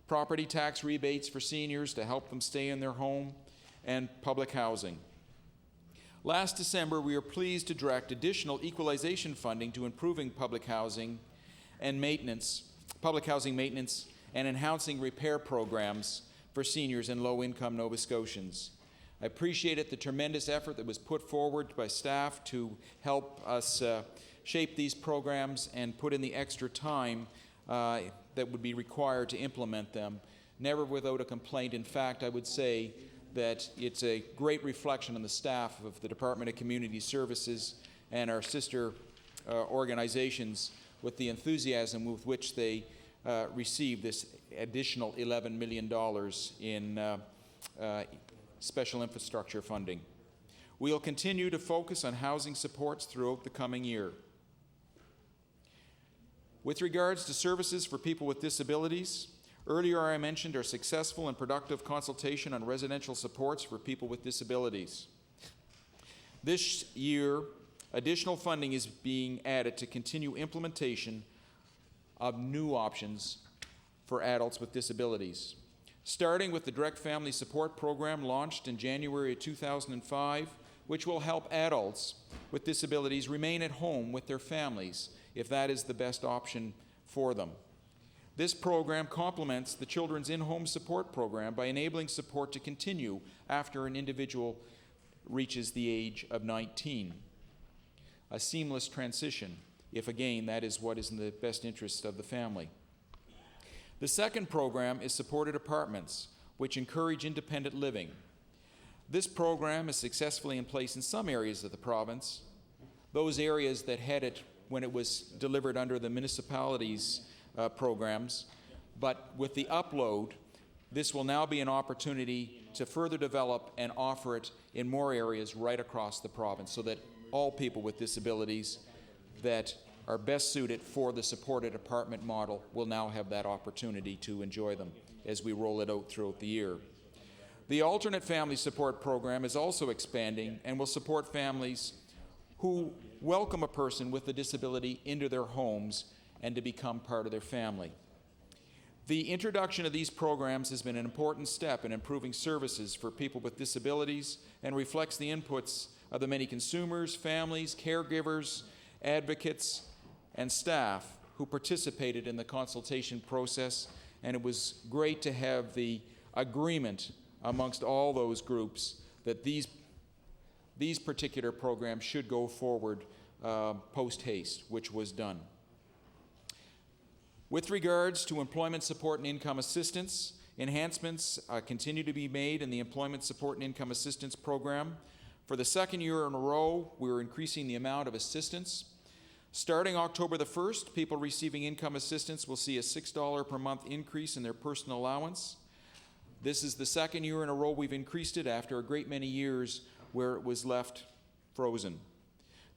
property tax rebates for seniors to help them stay in their home, and public housing. Last December, we were pleased to direct additional equalization funding to improving public housing maintenance and enhancing repair programs for seniors and low-income Nova Scotians. I appreciated the tremendous effort that was put forward by staff to help us shape these programs and put in the extra time that would be required to implement them, never without a complaint. In fact, I would say that it's a great reflection on the staff of the Department of Community Services and our sister organizations with the enthusiasm with which they received this additional $11 million in special infrastructure funding. We'll continue to focus on housing supports throughout the coming year. With regards to services for people with disabilities, earlier I mentioned our successful and productive consultation on residential supports for people with disabilities. This year, additional funding is being added to continue implementation of new options for adults with disabilities. Starting with the Direct Family Support Program launched in January of 2005, which will help adults with disabilities remain at home with their families if that is the best option for them. This program complements the Children's In-Home Support Program by enabling support to continue after an individual reaches the age of 19. A seamless transition, if again that is what is in the best interest of the family. The second program is supported apartments, which encourage independent living. This program is successfully in place in some areas of the province. Those areas that had it when it was delivered under the municipalities' programs, but with the upload, this will now be an opportunity to further develop and offer it in more areas right across the province so that all people with disabilities that are best suited for the supported apartment model will now have that opportunity to enjoy them as we roll it out throughout the year. The alternate family support program is also expanding and will support families who welcome a person with a disability into their homes and to become part of their family. The introduction of these programs has been an important step in improving services for people with disabilities and reflects the inputs of the many consumers, families, caregivers, advocates, and staff who participated in the consultation process, and it was great to have the agreement amongst all those groups that these particular programs should go forward post-haste, which was done. With regards to employment support and income assistance, enhancements continue to be made in the employment support and income assistance program. For the second year in a row, we're increasing the amount of assistance. Starting October the 1st, people receiving income assistance will see a $6 per month increase in their personal allowance. This is the second year in a row we've increased it after a great many years where it was left frozen.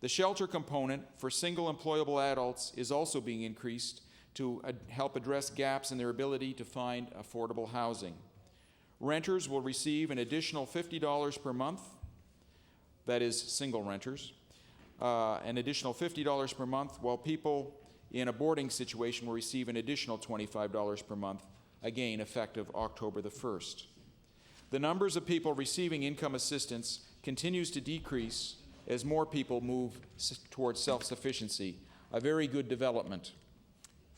The shelter component for single employable adults is also being increased to help address gaps in their ability to find affordable housing. Renters will receive an additional $50 per month, that is single renters, an additional $50 per month, while people in a boarding situation will receive an additional $25 per month, again effective October the 1st. The numbers of people receiving income assistance continues to decrease as more people move towards self-sufficiency, a very good development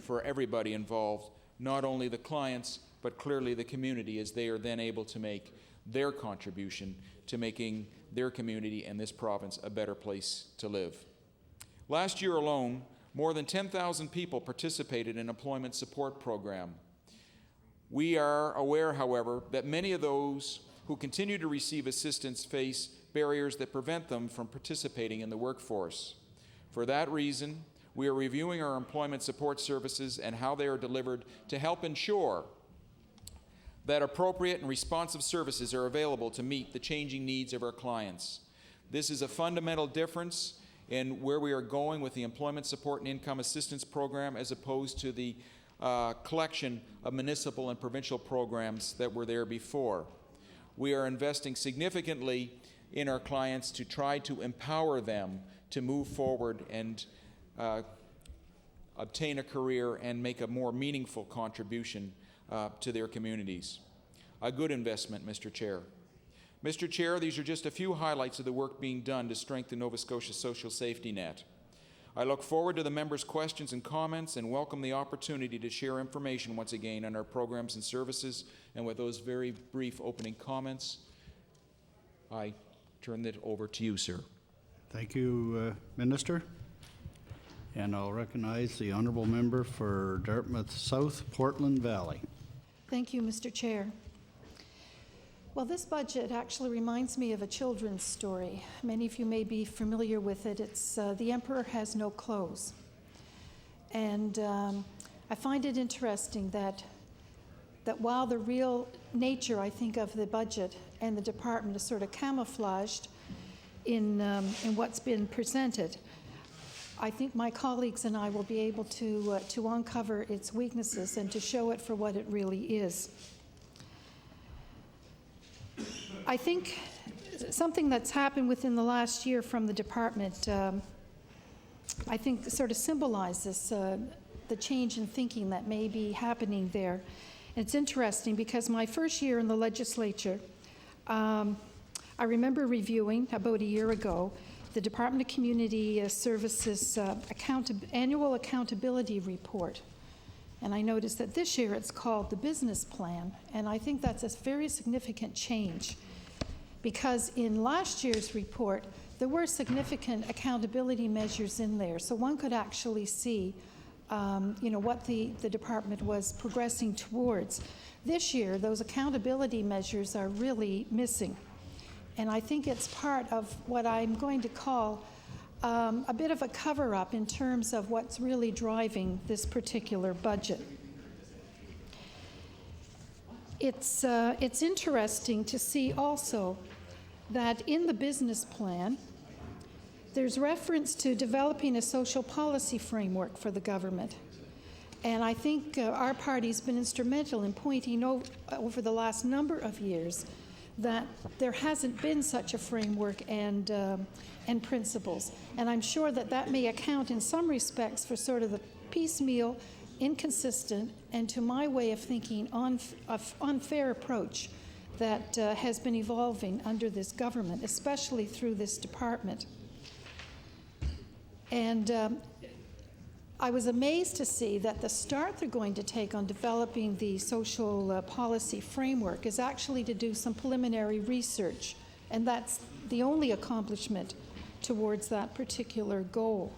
for everybody involved, not only the clients, but clearly the community, as they are then able to make their contribution to making their community and this province a better place to live. Last year alone, more than 10,000 people participated in an employment support program. We are aware, however, that many of those who continue to receive assistance face barriers that prevent them from participating in the workforce. For that reason, we are reviewing our employment support services and how they are delivered to help ensure that appropriate and responsive services are available to meet the changing needs of our clients. This is a fundamental difference in where we are going with the Employment Support and Income Assistance Program as opposed to the collection of municipal and provincial programs that were there before. We are investing significantly in our clients to try to empower them to move forward and obtain a career and make a more meaningful contribution to their communities. A good investment, Mr. Chair. Mr. Chair, these are just a few highlights of the work being done to strengthen Nova Scotia's social safety net. I look forward to the members' questions and comments and welcome the opportunity to share information once again on our programs and services. And with those very brief opening comments, I turn it over to you, sir. Thank you, Minister. And I'll recognize the honourable member for Dartmouth South, Portland Valley. Thank you, Mr. Chair. Well, this budget actually reminds me of a children's story. Many of you may be familiar with it. It's The Emperor Has No Clothes. And I find it interesting that while the real nature, I think, of the budget and the department is sort of camouflaged in what's been presented, I think my colleagues and I will be able to uncover its weaknesses and to show it for what it really is. I think something that's happened within the last year from the department, I think sort of symbolizes the change in thinking that may be happening there. And it's interesting because my first year in the legislature, I remember reviewing about a year ago the Department of Community Services annual accountability report. And I noticed that this year it's called the business plan. And I think that's a very significant change because in last year's report, there were significant accountability measures in there. So one could actually see what the department was progressing towards. This year, those accountability measures are really missing. And I think it's part of what I'm going to call a bit of a cover-up in terms of what's really driving this particular budget. It's interesting to see also that in the business plan, there's reference to developing a social policy framework for the government. And I think our party's been instrumental in pointing over the last number of years that there hasn't been such a framework and principles. And I'm sure that may account in some respects for sort of the piecemeal, inconsistent, and to my way of thinking, unfair approach that has been evolving under this government, especially through this department. And I was amazed to see that the start they're going to take on developing the social policy framework is actually to do some preliminary research, and that's the only accomplishment towards that particular goal.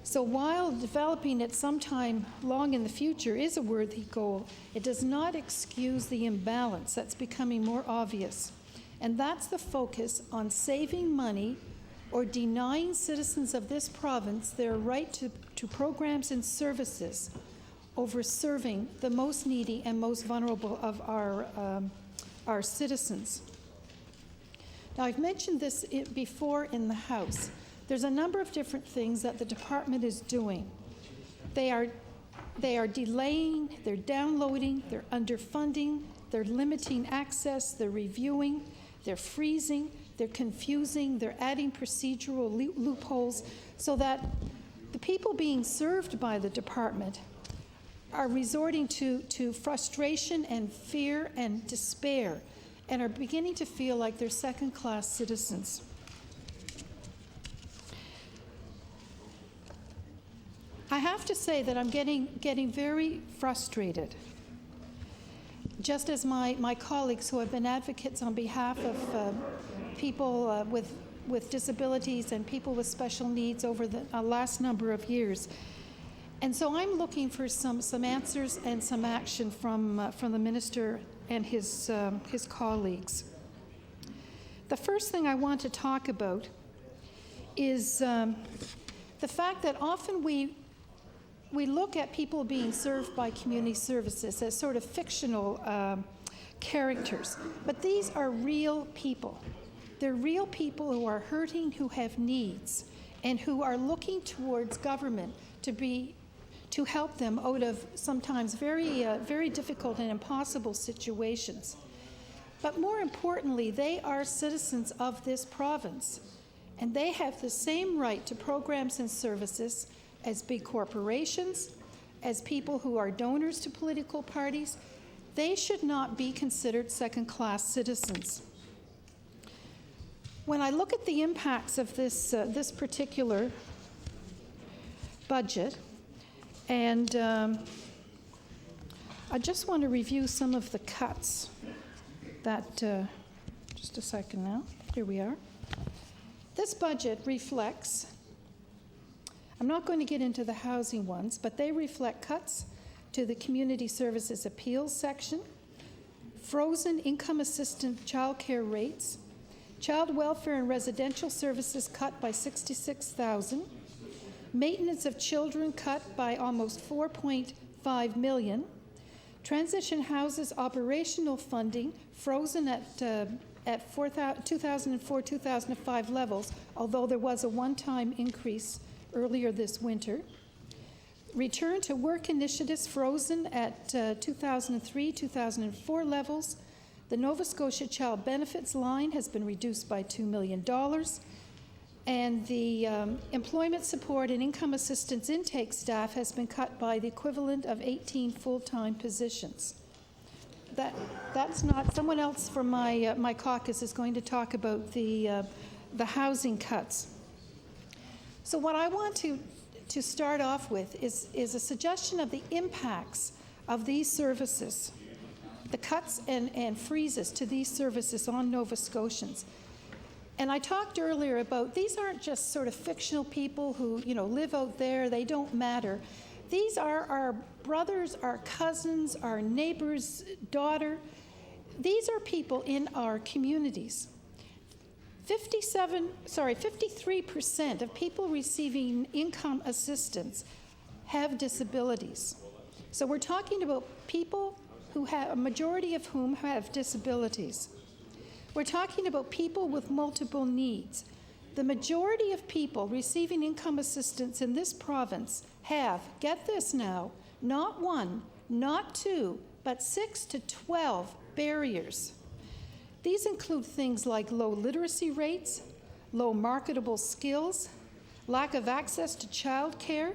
So while developing it sometime long in the future is a worthy goal, it does not excuse the imbalance that's becoming more obvious, and that's the focus on saving money or denying citizens of this province their right to programs and services over serving the most needy and most vulnerable of our citizens. Now, I've mentioned this before in the House. There's a number of different things that the department is doing. They are delaying, they're downloading, they're underfunding, they're limiting access, they're reviewing, they're freezing, they're confusing, they're adding procedural loopholes so that the people being served by the department are resorting to frustration and fear and despair and are beginning to feel like they're second-class citizens. I have to say that I'm getting very frustrated, just as my colleagues who have been advocates on behalf of people with disabilities and people with special needs over the last number of years. And so I'm looking for some answers and some action from the minister and his colleagues. The first thing I want to talk about is the fact that often we look at people being served by community services as sort of fictional characters, but these are real people. They're real people who are hurting, who have needs, and who are looking towards government to help them out of sometimes very difficult and impossible situations. But more importantly, they are citizens of this province, and they have the same right to programs and services as big corporations, as people who are donors to political parties. They should not be considered second-class citizens. When I look at the impacts of this particular budget, and I just want to review some of the cuts that, just a second now, here we are. This budget reflects, I'm not going to get into the housing ones, but they reflect cuts to the Community Services Appeals section, frozen income assistant childcare rates, child welfare and residential services cut by $66,000, maintenance of children cut by almost $4.5 million, transition houses operational funding frozen at 2004-2005 levels, although there was a one-time increase earlier this winter. Return to work initiatives frozen at 2003-2004 levels. The Nova Scotia Child Benefits line has been reduced by $2 million. And the employment support and income assistance intake staff has been cut by the equivalent of 18 full-time positions. That's not, someone else from my caucus is going to talk about the housing cuts. So what I want to start off with is a suggestion of the impacts of these services, the cuts and freezes to these services on Nova Scotians. And I talked earlier about these aren't just sort of fictional people who, live out there, they don't matter. These are our brothers, our cousins, our neighbor's daughter. These are people in our communities. 53% of people receiving income assistance have disabilities. So we're talking about people who have, a majority of whom have disabilities. We're talking about people with multiple needs. The majority of people receiving income assistance in this province have, get this now, not one, not two, but 6 to 12 barriers. These include things like low literacy rates, low marketable skills, lack of access to child care,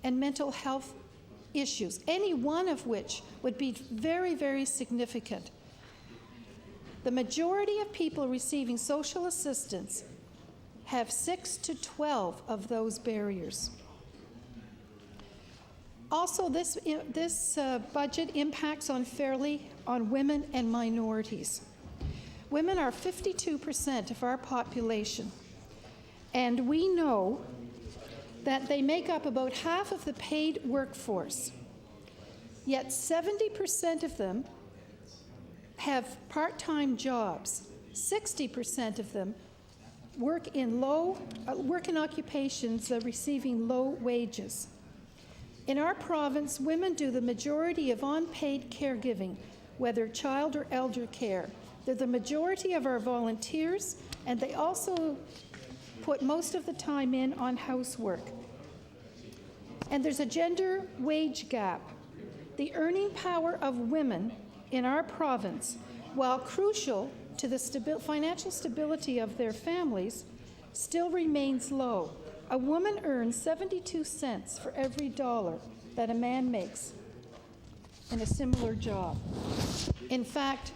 and mental health issues, any one of which would be very, very significant. The majority of people receiving social assistance have 6 to 12 of those barriers. Also, this budget impacts unfairly on women and minorities. Women are 52% of our population, and we know that they make up about half of the paid workforce. Yet 70% of them have part-time jobs. 60% of them work in occupations receiving low wages. In our province, women do the majority of unpaid caregiving, whether child or elder care. They're the majority of our volunteers, and they also put most of the time in on housework. And there's a gender wage gap. The earning power of women in our province, while crucial to the financial stability of their families, still remains low. A woman earns 72 cents for every dollar that a man makes in a similar job. In fact,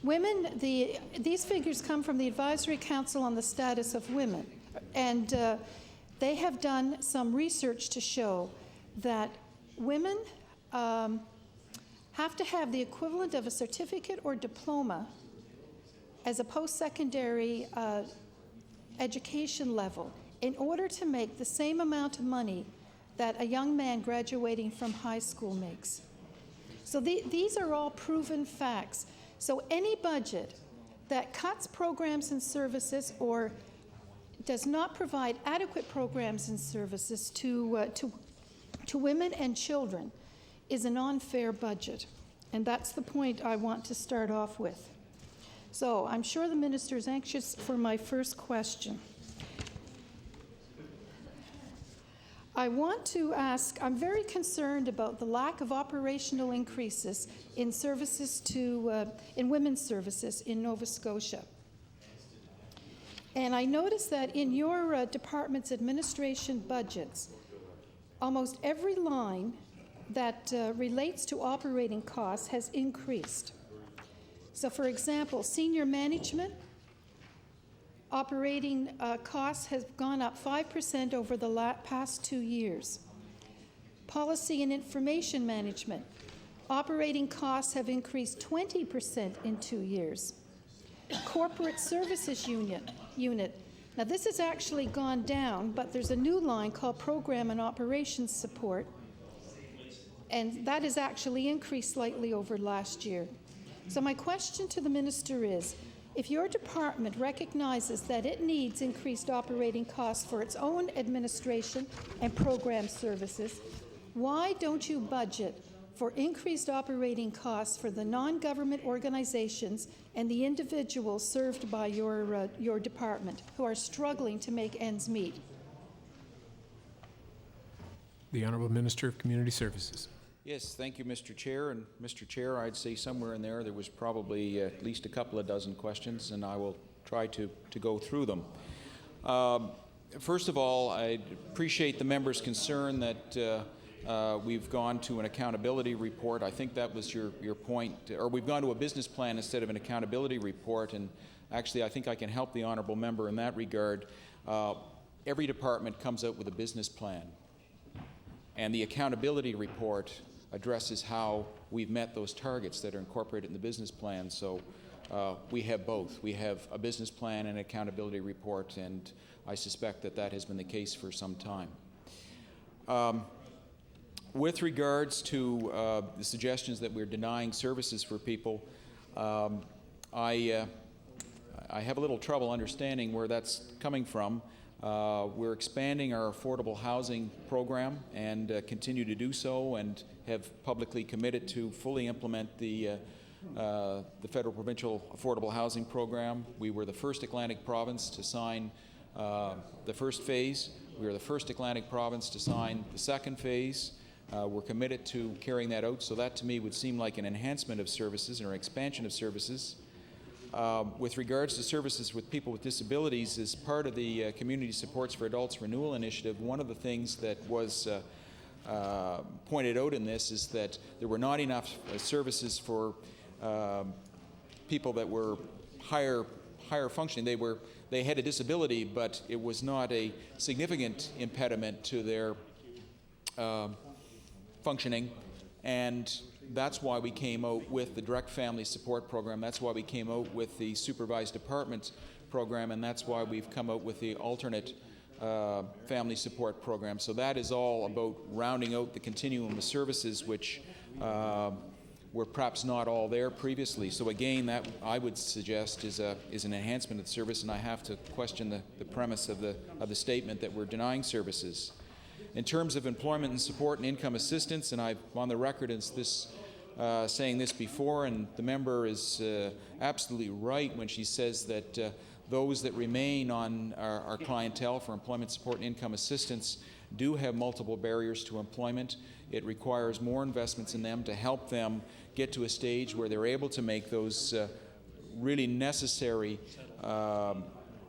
women, these figures come from the Advisory Council on the Status of Women, and they have done some research to show that women have to have the equivalent of a certificate or diploma as a post-secondary education level in order to make the same amount of money that a young man graduating from high school makes. So these are all proven facts. So any budget that cuts programs and services or does not provide adequate programs and services to women and children is an unfair budget. And that's the point I want to start off with. So I'm sure the minister is anxious for my first question. I want to ask, I'm very concerned about the lack of operational increases in services in women's services in Nova Scotia. And I noticed that in your department's administration budgets, almost every line that relates to operating costs has increased. So for example, senior management, operating costs have gone up 5% over the past 2 years. Policy and information management, operating costs have increased 20% in 2 years. Corporate services unit. Now this has actually gone down, but there's a new line called program and operations support, and that has actually increased slightly over last year. So my question to the minister is, if your department recognizes that it needs increased operating costs for its own administration and program services, why don't you budget for increased operating costs for the non-government organizations and the individuals served by your department who are struggling to make ends meet? The Honourable Minister of Community Services. Yes, thank you, Mr. Chair. And Mr. Chair, I'd say somewhere in there was probably at least a couple of dozen questions, and I will try to go through them. First of all, I appreciate the member's concern that we've gone to an accountability report. I think that was your point, or we've gone to a business plan instead of an accountability report, and actually I think I can help the honourable member in that regard. Every department comes out with a business plan, and the accountability report addresses how we've met those targets that are incorporated in the business plan. So we have both. We have a business plan and an accountability report, and I suspect that that has been the case for some time. With regards to the suggestions that we're denying services for people, I have a little trouble understanding where that's coming from. We're expanding our affordable housing program and continue to do so, and have publicly committed to fully implement the federal provincial affordable housing program. We were the first Atlantic province to sign the first phase. We were the first Atlantic province to sign the second phase. We're committed to carrying that out, so that to me would seem like an enhancement of services or expansion of services. With regards to services with people with disabilities, as part of the Community Supports for Adults Renewal Initiative, one of the things that was pointed out in this is that there were not enough services for people that were higher functioning. They had a disability, but it was not a significant impediment to their functioning, and that's why we came out with the Direct Family Support Program. That's why we came out with the Supervised Departments Program, and that's why we've come out with the Alternate Family Support Program. So that is all about rounding out the continuum of services which were perhaps not all there previously. So again, that I would suggest is an enhancement of the service, and I have to question the premise of the statement that we're denying services. In terms of employment and support and income assistance, and I'm on the record as this saying this before, and the member is absolutely right when she says that those that remain on our clientele for employment support and income assistance do have multiple barriers to employment. It requires more investments in them to help them get to a stage where they're able to make those really necessary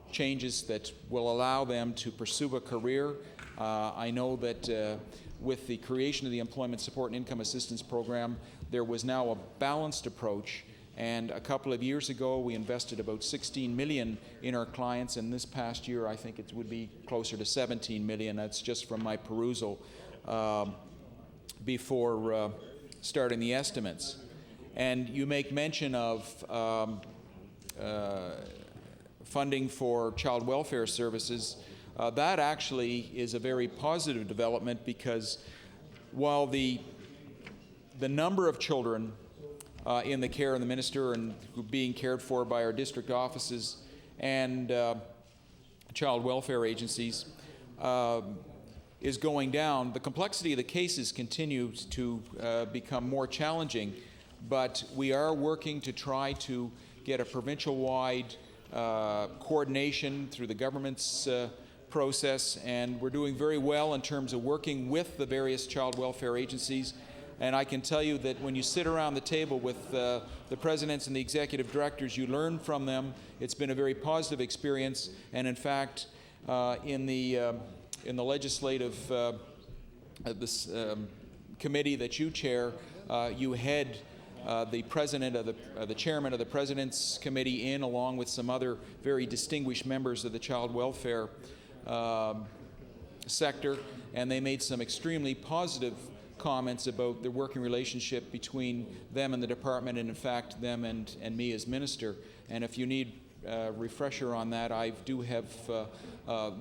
changes that will allow them to pursue a career. I know that with the creation of the Employment Support and Income Assistance Program, there was now a balanced approach, and a couple of years ago we invested about $16 million in our clients, and this past year I think it would be closer to $17 million. That's just from my perusal before starting the estimates. And you make mention of funding for child welfare services. That actually is a very positive development, because while the number of children in the care of the minister and being cared for by our district offices and child welfare agencies is going down. The complexity of the cases continues to become more challenging, but we are working to try to get a provincial-wide coordination through the government's process, and we're doing very well in terms of working with the various child welfare agencies. And I can tell you that when you sit around the table with the presidents and the executive directors, you learn from them. It's been a very positive experience, and in fact, in the legislative committee that you chair, you head the president of the chairman of the President's Committee in, along with some other very distinguished members of the child welfare sector, and they made some extremely positive comments about the working relationship between them and the department, and in fact them and me as minister. And if you need a refresher on that, I do have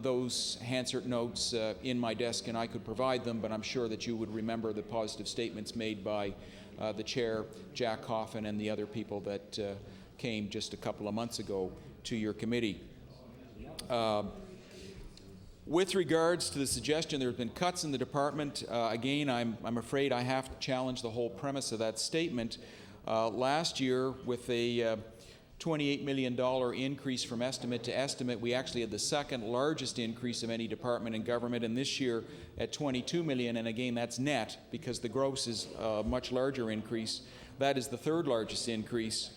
those Hansard notes in my desk, and I could provide them, but I'm sure that you would remember the positive statements made by the chair, Jack Coffin, and the other people that came just a couple of months ago to your committee. With regards to the suggestion there have been cuts in the department, again, I'm afraid I have to challenge the whole premise of that statement. Last year, with a $28 million increase from estimate to estimate, we actually had the second largest increase of any department in government, and this year at $22 million, and again, that's net because the gross is a much larger increase. That is the third largest increase.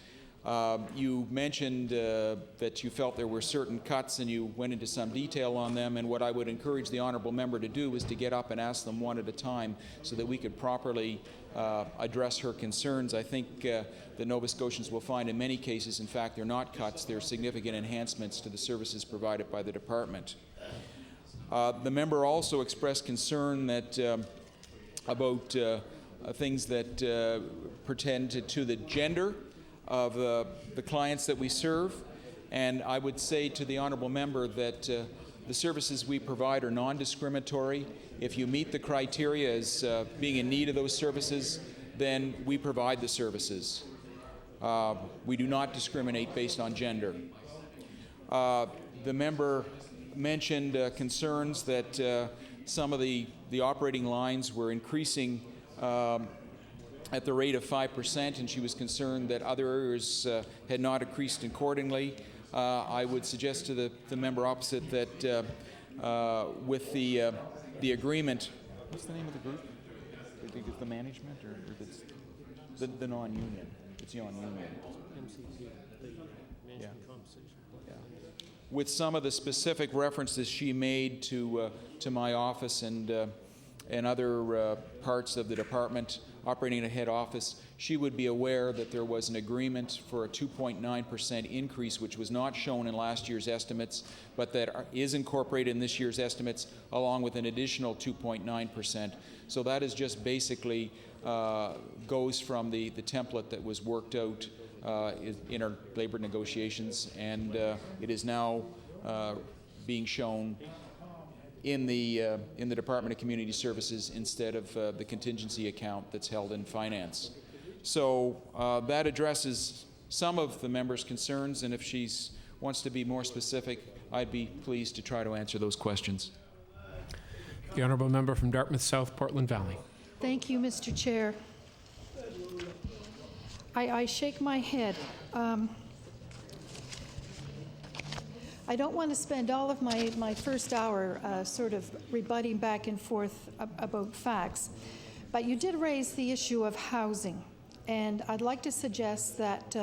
You mentioned that you felt there were certain cuts, and you went into some detail on them, and what I would encourage the honourable member to do is to get up and ask them one at a time so that we could properly address her concerns. I think the Nova Scotians will find in many cases, in fact, they're not cuts, they're significant enhancements to the services provided by the department. The member also expressed concern that about things that pertain to the gender of the clients that we serve, and I would say to the honourable member that the services we provide are non-discriminatory. If you meet the criteria as being in need of those services, then we provide the services. We do not discriminate based on gender. The member mentioned concerns that some of the operating lines were increasing at the rate of 5%, and she was concerned that other areas had not increased accordingly. I would suggest to the member opposite that with the agreement, what's the name of the group? I think it's the management, or it's the non-union. It's the non-union. MCP, the management compensation. Yeah. With some of the specific references she made to my office and other parts of the department operating in a head office, she would be aware that there was an agreement for a 2.9% increase, which was not shown in last year's estimates, but that is incorporated in this year's estimates, along with an additional 2.9%. So that is just basically goes from the template that was worked out in our labor negotiations, and it is now being shown in the Department of Community Services instead of the contingency account that's held in finance. So that addresses some of the members' concerns, and if she wants to be more specific, I'd be pleased to try to answer those questions. The honourable member from Dartmouth South, Portland Valley. Thank you, Mr. Chair. I shake my head. I don't want to spend all of my first hour sort of rebutting back and forth about facts, but you did raise the issue of housing, and I'd like to suggest that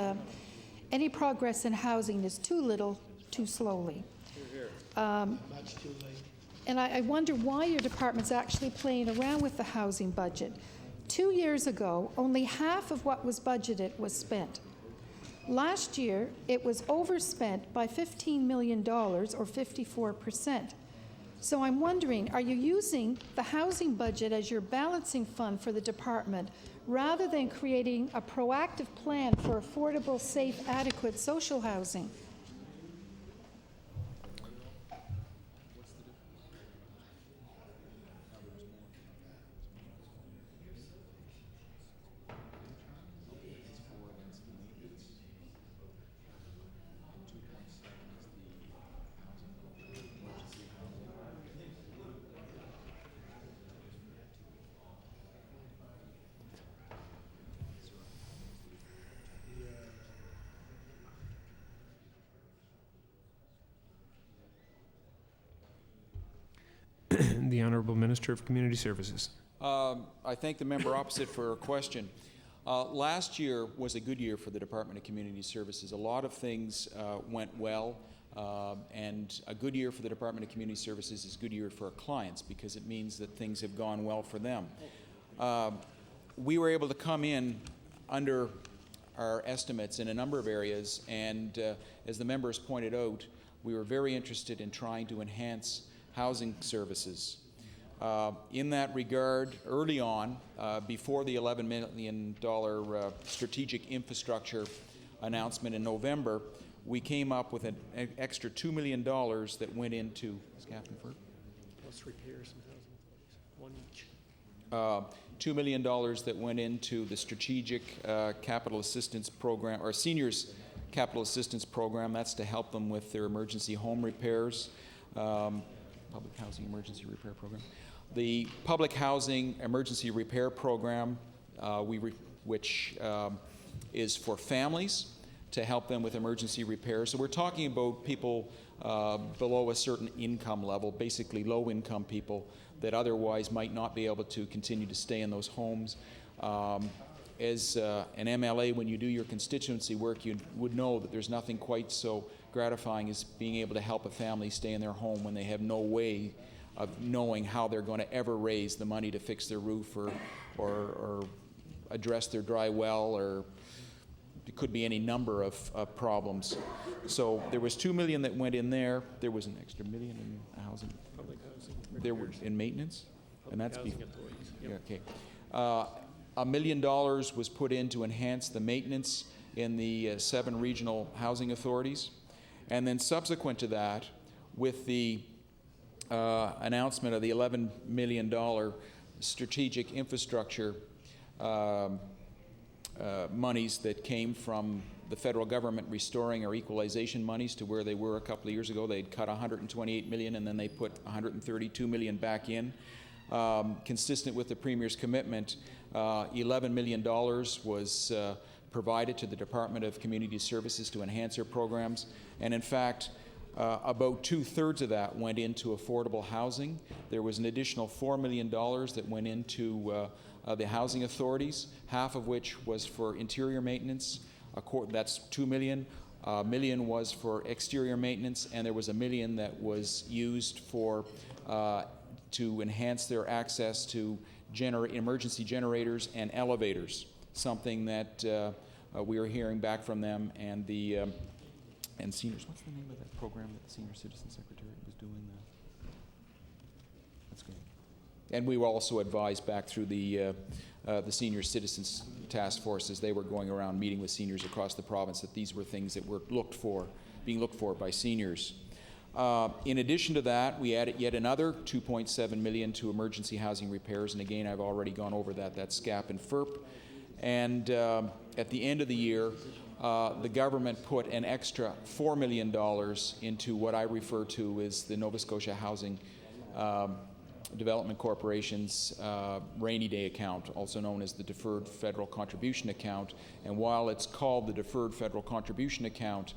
any progress in housing is too little, too slowly. And I wonder why your department's actually playing around with the housing budget. 2 years ago, only half of what was budgeted was spent. Last year, it was overspent by $15 million, or 54%. So I'm wondering, are you using the housing budget as your balancing fund for the department, rather than creating a proactive plan for affordable, safe, adequate social housing? The Honourable Minister of Community Services. I thank the member opposite for her question. Last year was a good year for the Department of Community Services. A lot of things went well, and a good year for the Department of Community Services is a good year for our clients because it means that things have gone well for them. We were able to come in under our estimates in a number of areas, and as the members pointed out, we were very interested in trying to enhance housing services. In that regard, early on, before the $11 million strategic infrastructure announcement in November, we came up with an extra $2 million that went into Plus repairs and housing authorities, one each. $2 million that went into the strategic capital assistance program, or seniors capital assistance program. That's to help them with their emergency home repairs, public housing emergency repair program. The public housing emergency repair program, which is for families to help them with emergency repairs. So we're talking about people below a certain income level, basically low-income people that otherwise might not be able to continue to stay in those homes. As an MLA, when you do your constituency work, you would know that there's nothing quite so gratifying as being able to help a family stay in their home when they have no way of knowing how they're going to ever raise the money to fix their roof or address their dry well, or it could be any number of problems. So there was $2 million that went in there. There was an extra $1 million in housing. Public housing. There were in maintenance, and that's Housing authorities. Yep. yeah, okay. $1 million was put in to enhance the maintenance in the 7 regional housing authorities, and then subsequent to that, with the announcement of the $11 million strategic infrastructure monies that came from the federal government restoring our equalization monies to where they were a couple of years ago. They'd cut $128 million and then they put $132 million back in. Consistent with the Premier's commitment, $11 million was provided to the Department of Community Services to enhance their programs. And in fact, about 2/3 of that went into affordable housing. There was an additional $4 million that went into the housing authorities, half of which was for interior maintenance. That's $2 million. $1 million was for exterior maintenance, and there was $1 million that was used for to enhance their access to emergency generators and elevators, something that we are hearing back from them and the and seniors. What's the name of that program that the Senior Citizen Secretariat was doing? That's good. And we were also advised back through the Senior Citizens Task Force as they were going around meeting with seniors across the province that these were things that were being looked for by seniors. In addition to that, we added yet another $2.7 million to emergency housing repairs, and again, I've already gone over that. That's SCAP and FERP. And at the end of the year, the government put an extra $4 million into what I refer to as the Nova Scotia Housing Development Corporation's rainy day account, also known as the Deferred Federal Contribution Account. And while it's called the Deferred Federal Contribution Account,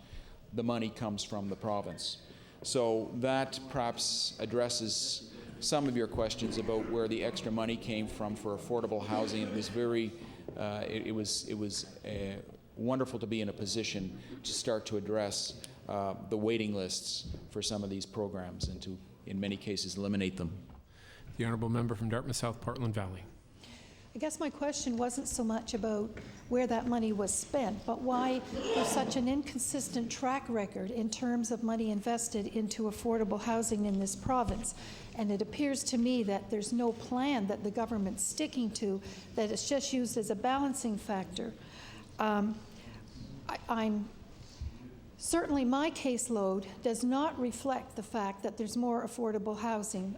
the money comes from the province. So that perhaps addresses some of your questions about where the extra money came from for affordable housing. It was very, it was wonderful to be in a position to start to address the waiting lists for some of these programs and to, in many cases, eliminate them. The Honourable Member from Dartmouth South Portland Valley. I guess my question wasn't so much about where that money was spent, but why there's such an inconsistent track record in terms of money invested into affordable housing in this province. And it appears to me that there's no plan that the government's sticking to, that it's just used as a balancing factor. Certainly my caseload does not reflect the fact that there's more affordable housing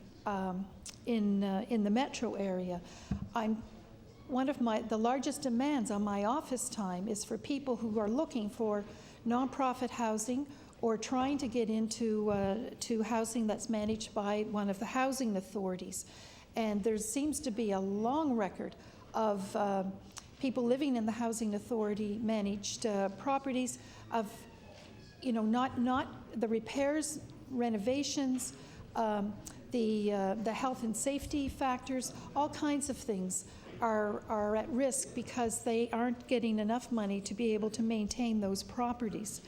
in the metro area. One of the largest demands on my office time is for people who are looking for nonprofit housing or trying to get into to housing that's managed by one of the housing authorities. And there seems to be a long record of people living in the housing authority managed properties of, not the repairs, renovations, the health and safety factors, all kinds of things are at risk because they aren't getting enough money to be able to maintain those properties.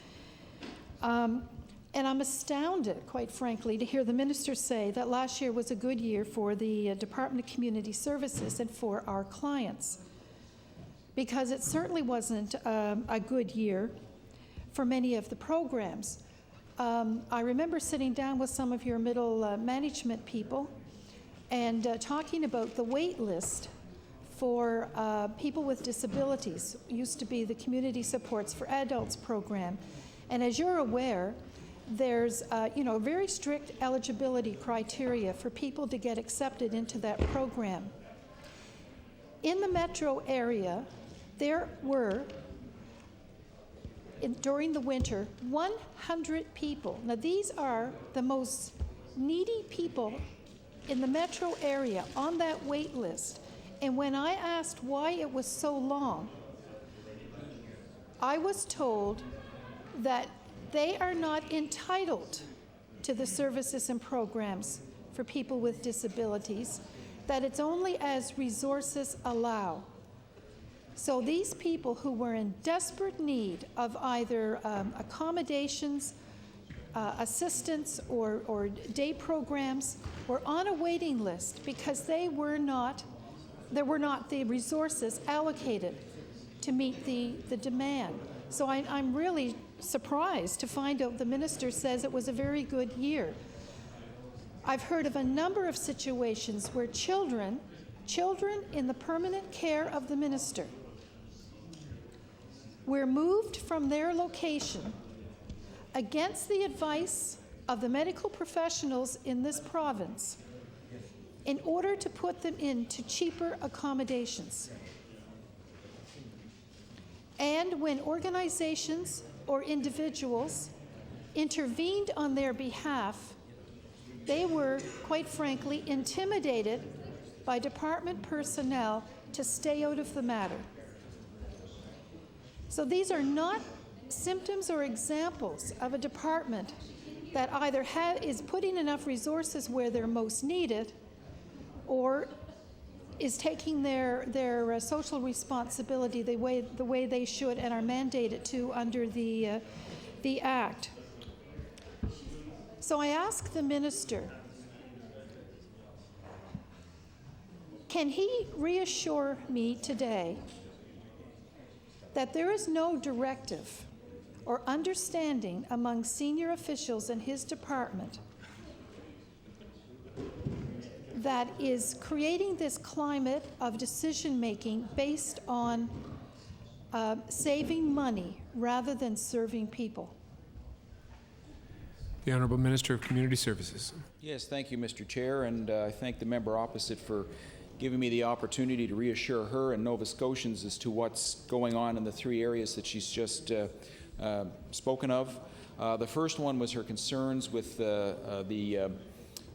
And I'm astounded, quite frankly, to hear the minister say that last year was a good year for the Department of Community Services and for our clients, because it certainly wasn't a good year for many of the programs. I remember sitting down with some of your middle management people and talking about the wait list for people with disabilities. It used to be the Community Supports for Adults program. And as you're aware, there's very strict eligibility criteria for people to get accepted into that program. In the metro area, there were, during the winter, 100 people. Now, these are the most needy people in the metro area on that wait list. And when I asked why it was so long, I was told that they are not entitled to the services and programs for people with disabilities, that it's only as resources allow. So these people who were in desperate need of either accommodations, assistance, or day programs were on a waiting list because there were not the resources allocated to meet the demand. So I'm really surprised to find out the minister says it was a very good year. I've heard of a number of situations where children in the permanent care of the minister were moved from their location against the advice of the medical professionals in this province in order to put them into cheaper accommodations. And when organizations or individuals intervened on their behalf, they were, quite frankly, intimidated by department personnel to stay out of the matter. So these are not symptoms or examples of a department that either is putting enough resources where they're most needed or is taking their social responsibility the way they should and are mandated to under the Act. So I ask the minister, can he reassure me today that there is no directive or understanding among senior officials in his department that is creating this climate of decision-making based on saving money rather than serving people? The Honourable Minister of Community Services. Yes, thank you, Mr. Chair, and I thank the member opposite for giving me the opportunity to reassure her and Nova Scotians as to what's going on in the three areas that she's just spoken of. The first one was her concerns with the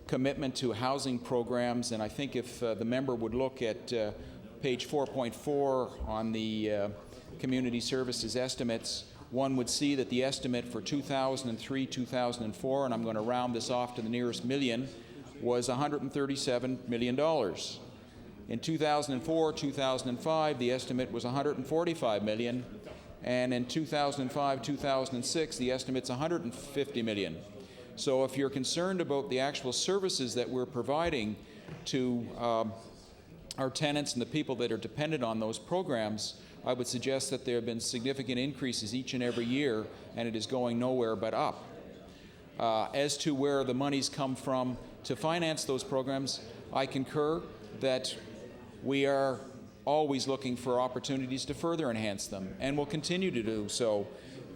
commitment to housing programs, and I think if the member would look at page 4.4 on the community services estimates, one would see that the estimate for 2003-2004, and I'm going to round this off to the nearest million, was $137 million. In 2004-2005, the estimate was $145 million, and in 2005-2006, the estimate's $150 million. So if you're concerned about the actual services that we're providing to our tenants and the people that are dependent on those programs, I would suggest that there have been significant increases each and every year, and it is going nowhere but up. As to where the monies come from to finance those programs, I concur that we are always looking for opportunities to further enhance them, and will continue to do so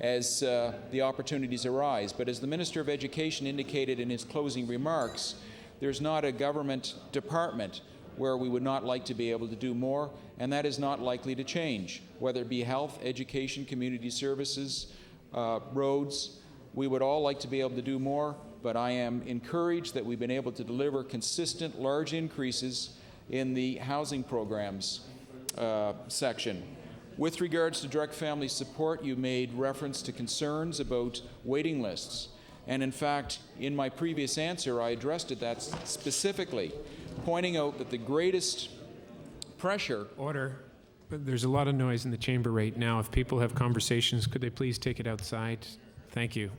as the opportunities arise. But as the Minister of Education indicated in his closing remarks, there's not a government department where we would not like to be able to do more, and that is not likely to change. Whether it be health, education, community services, roads, we would all like to be able to do more, but I am encouraged that we've been able to deliver consistent large increases in the housing programs section. With regards to direct family support, you made reference to concerns about waiting lists. And in fact, in my previous answer, I addressed it that specifically, pointing out that the greatest pressure... Order. But there's a lot of noise in the chamber right now. If people have conversations, could they please take it outside? Thank you.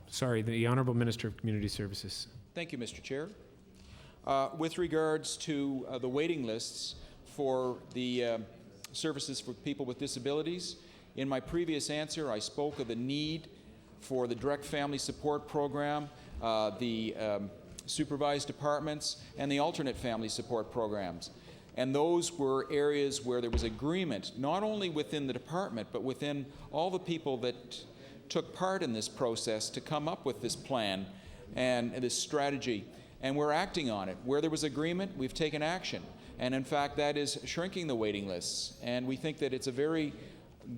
Sorry, the Honourable Minister of Community Services. Thank you, Mr. Chair. With regards to the waiting lists for the services for people with disabilities, in my previous answer, I spoke of the need for the direct family support program, the supervised departments, and the alternate family support programs. And those were areas where there was agreement, not only within the department, but within all the people that took part in this process to come up with this plan and this strategy. And we're acting on it. Where there was agreement, we've taken action. And in fact, that is shrinking the waiting lists. And we think that it's a very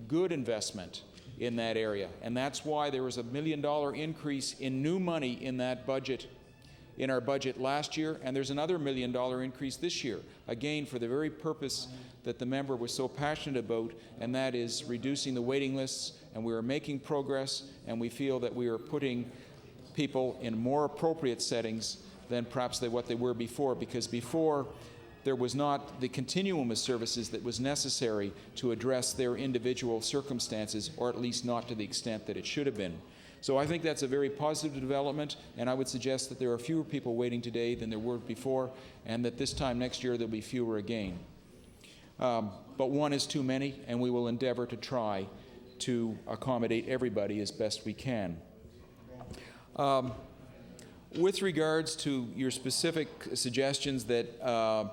good investment in that area. And that's why there was a $1 million increase in new money in that budget, in our budget last year, and there's another $1 million increase this year, again for the very purpose that the member was so passionate about, and that is reducing the waiting lists. And we are making progress, and we feel that we are putting people in more appropriate settings than perhaps what they were before, because before there was not the continuum of services that was necessary to address their individual circumstances, or at least not to the extent that it should have been. So I think that's a very positive development, and I would suggest that there are fewer people waiting today than there were before, and that this time next year there'll be fewer again. But one is too many, and we will endeavor to try to accommodate everybody as best we can. With regards to your specific suggestions that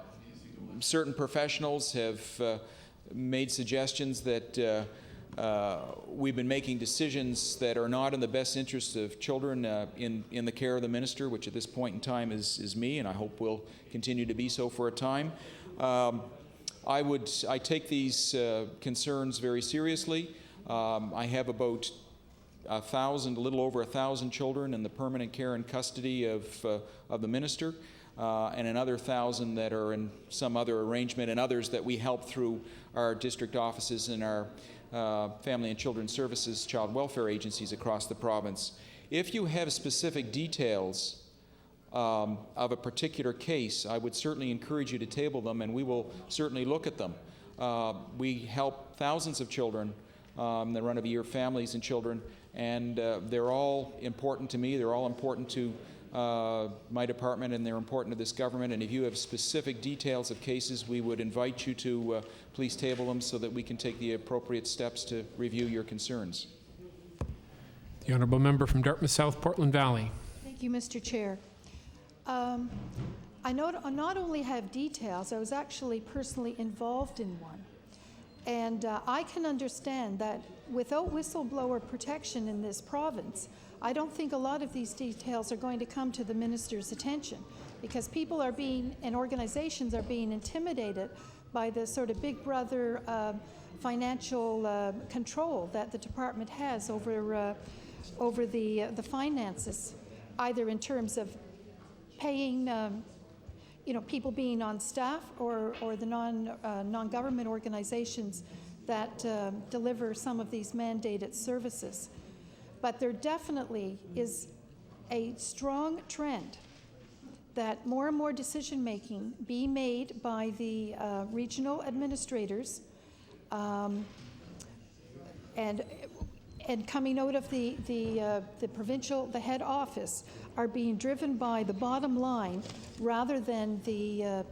certain professionals have made suggestions that we've been making decisions that are not in the best interest of children in the care of the minister, which at this point in time is me, and I hope will continue to be so for a time. I take these concerns very seriously. I have about 1,000, a little over 1,000 children in the permanent care and custody of the minister, and another 1,000 that are in some other arrangement, and others that we help through our district offices and our Family and Children's Services, child welfare agencies across the province. If you have specific details of a particular case, I would certainly encourage you to table them, and we will certainly look at them. We help thousands of children in the run-of-a-year, families and children, and they're all important to me. They're all important to my department, and they're important to this government. And if you have specific details of cases, we would invite you to please table them so that we can take the appropriate steps to review your concerns. The Honourable Member from Dartmouth South, Portland Valley. Thank you, Mr. Chair. I not only have details, I was actually personally involved in one. And I can understand that without whistleblower protection in this province, I don't think a lot of these details are going to come to the minister's attention, because people are being, and organizations are being intimidated by the sort of big brother financial control that the department has over the finances, either in terms of paying people being on staff, or the non-government organizations that deliver some of these mandated services. But there definitely is a strong trend that more and more decision-making be made by the regional administrators, and coming out of the provincial, the head office, are being driven by the bottom line rather than the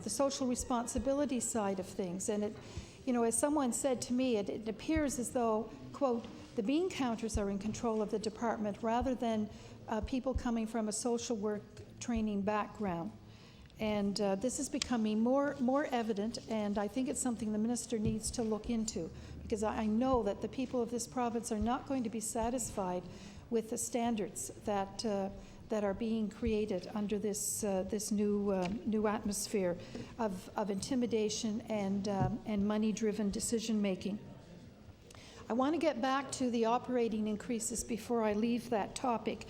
social responsibility side of things. And it, as someone said to me, it appears as though, quote, the bean counters are in control of the department rather than people coming from a social work training background. And this is becoming more evident, and I think it's something the minister needs to look into, because I know that the people of this province are not going to be satisfied with the standards that are being created under this new atmosphere of intimidation and money-driven decision-making. I want to get back to the operating increases before I leave that topic,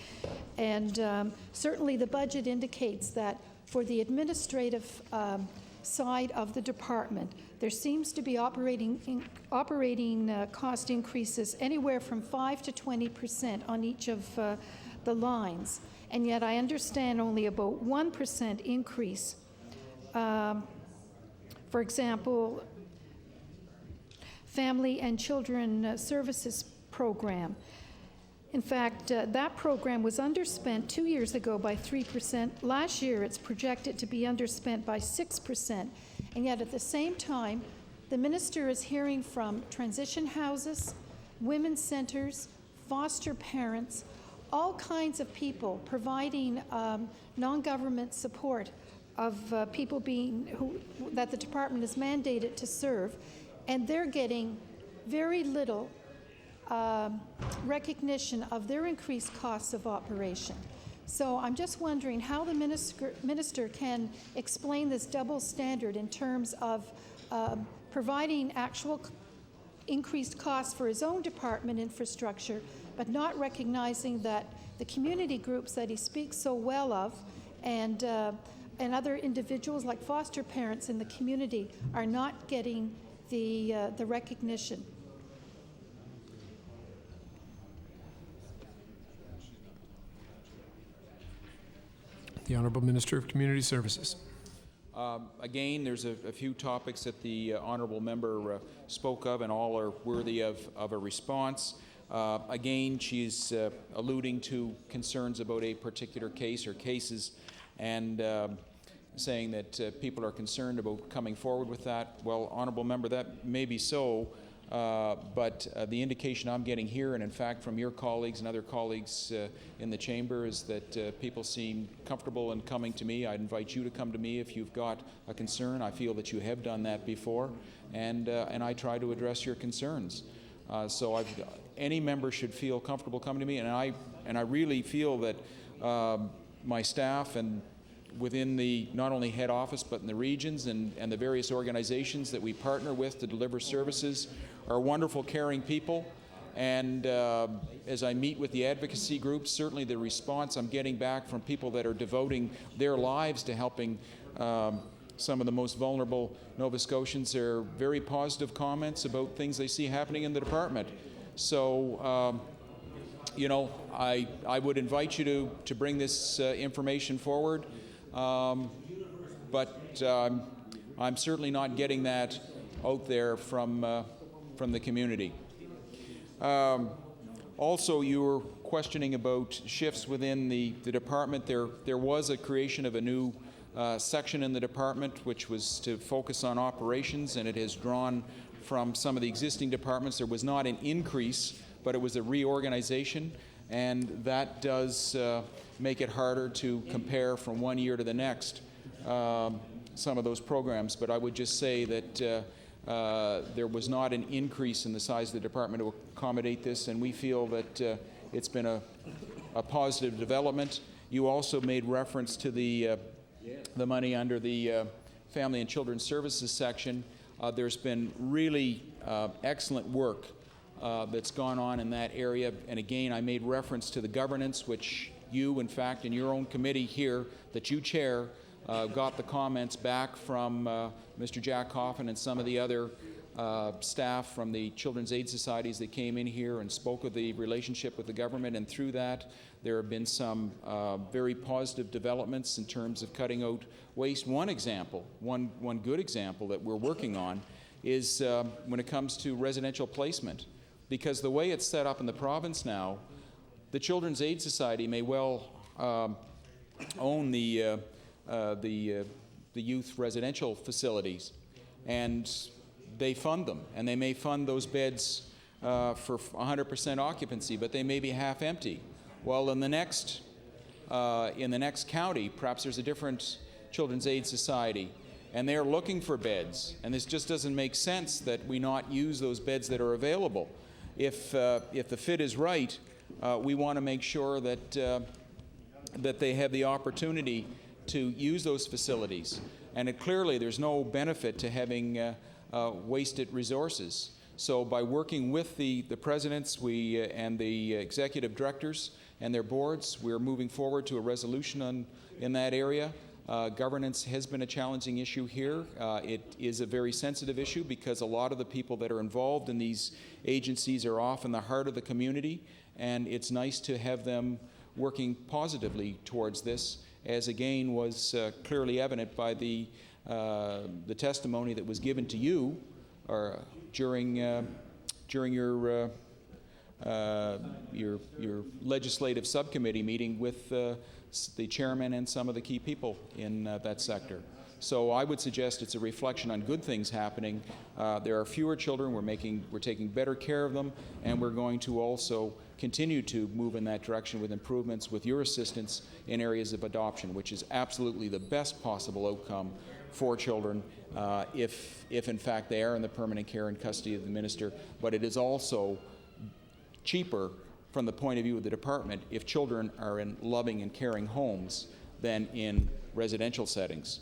and certainly the budget indicates that for the administrative side of the department, there seems to be operating cost increases anywhere from 5 to 20% on each of the lines, and yet I understand only about 1% increase. For example, Family and Children Services Program. In fact, that program was underspent 2 years ago by 3%. Last year, it's projected to be underspent by 6%. And yet, at the same time, the minister is hearing from transition houses, women's centers, foster parents, all kinds of people providing non-government support of people that the department is mandated to serve, and they're getting very little recognition of their increased costs of operation. So I'm just wondering how the minister can explain this double standard in terms of providing actual increased costs for his own department infrastructure, but not recognizing that the community groups that he speaks so well of and other individuals like foster parents in the community are not getting the recognition. The Honourable Minister of Community Services. Again, there's a few topics that the honourable member spoke of, and all are worthy of a response. Again, she's alluding to concerns about a particular case or cases, and saying that people are concerned about coming forward with that. Well, honourable member, that may be so, but the indication I'm getting here, and in fact from your colleagues and other colleagues in the chamber, is that people seem comfortable in coming to me. I'd invite you to come to me if you've got a concern. I feel that you have done that before, and I try to address your concerns. So any member should feel comfortable coming to me, and I really feel that my staff and within the not only head office but in the regions and the various organizations that we partner with to deliver services are wonderful, caring people. And as I meet with the advocacy groups, certainly the response I'm getting back from people that are devoting their lives to helping some of the most vulnerable Nova Scotians are very positive comments about things they see happening in the department. So, you know, I would invite you to bring this information forward. But I'm certainly not getting that out there from the community. Also, you were questioning about shifts within the department. There was a creation of a new section in the department which was to focus on operations, and it has drawn from some of the existing departments. There was not an increase, but it was a reorganization, and that does make it harder to compare from one year to the next some of those programs. But I would just say that there was not an increase in the size of the department to accommodate this, and we feel that it's been a positive development. You also made reference to the money under the Family and Children's Services section. There's been really excellent work that's gone on in that area, and again, I made reference to the governance, which you, in fact, in your own committee here that you chair, got the comments back from Mr. Jack Coffin and some of the other staff from the Children's Aid Societies that came in here and spoke of the relationship with the government, and through that there have been some very positive developments in terms of cutting out waste. One example, one good example that we're working on is when it comes to residential placement, because the way it's set up in the province now, the Children's Aid Society may well own the youth residential facilities, and they fund them, and they may fund those beds for 100% occupancy, but they may be half empty. Well, in the next county, perhaps there's a different Children's Aid Society, and they're looking for beds, and this just doesn't make sense that we not use those beds that are available. If the fit is right, we want to make sure that that they have the opportunity to use those facilities. And clearly there's no benefit to having wasted resources. So by working with the presidents and the executive directors and their boards, we're moving forward to a resolution in that area. Governance has been a challenging issue here. It is a very sensitive issue because a lot of the people that are involved in these agencies are off in the heart of the community, and it's nice to have them working positively towards this, as again was clearly evident by the testimony that was given to you during your legislative subcommittee meeting with the chairman and some of the key people in that sector. So I would suggest it's a reflection on good things happening. There are fewer children, we're taking better care of them, and we're going to also continue to move in that direction with improvements with your assistance in areas of adoption, which is absolutely the best possible outcome for children if in fact they are in the permanent care and custody of the minister. But it is also cheaper from the point of view of the department if children are in loving and caring homes than in residential settings.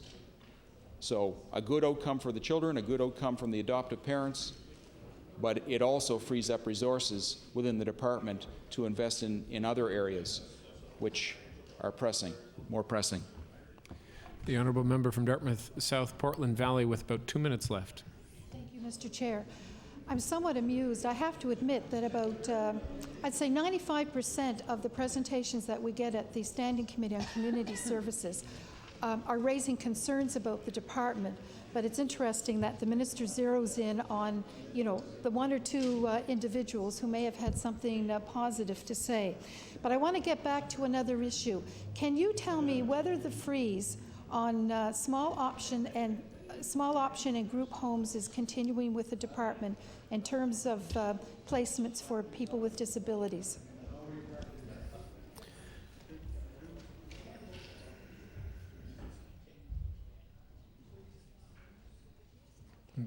So a good outcome for the children, a good outcome from the adoptive parents, but it also frees up resources within the department to invest in other areas which are more pressing. The honourable member from Dartmouth South Portland Valley with about 2 minutes left. Thank you, Mr. Chair. I'm somewhat amused. I have to admit that about, I'd say 95% of the presentations that we get at the Standing Committee on Community Services are raising concerns about the department. But it's interesting that the minister zeroes in on, the one or two individuals who may have had something positive to say. But I want to get back to another issue. Can you tell me whether the freeze on small option and group homes is continuing with the department in terms of placements for people with disabilities?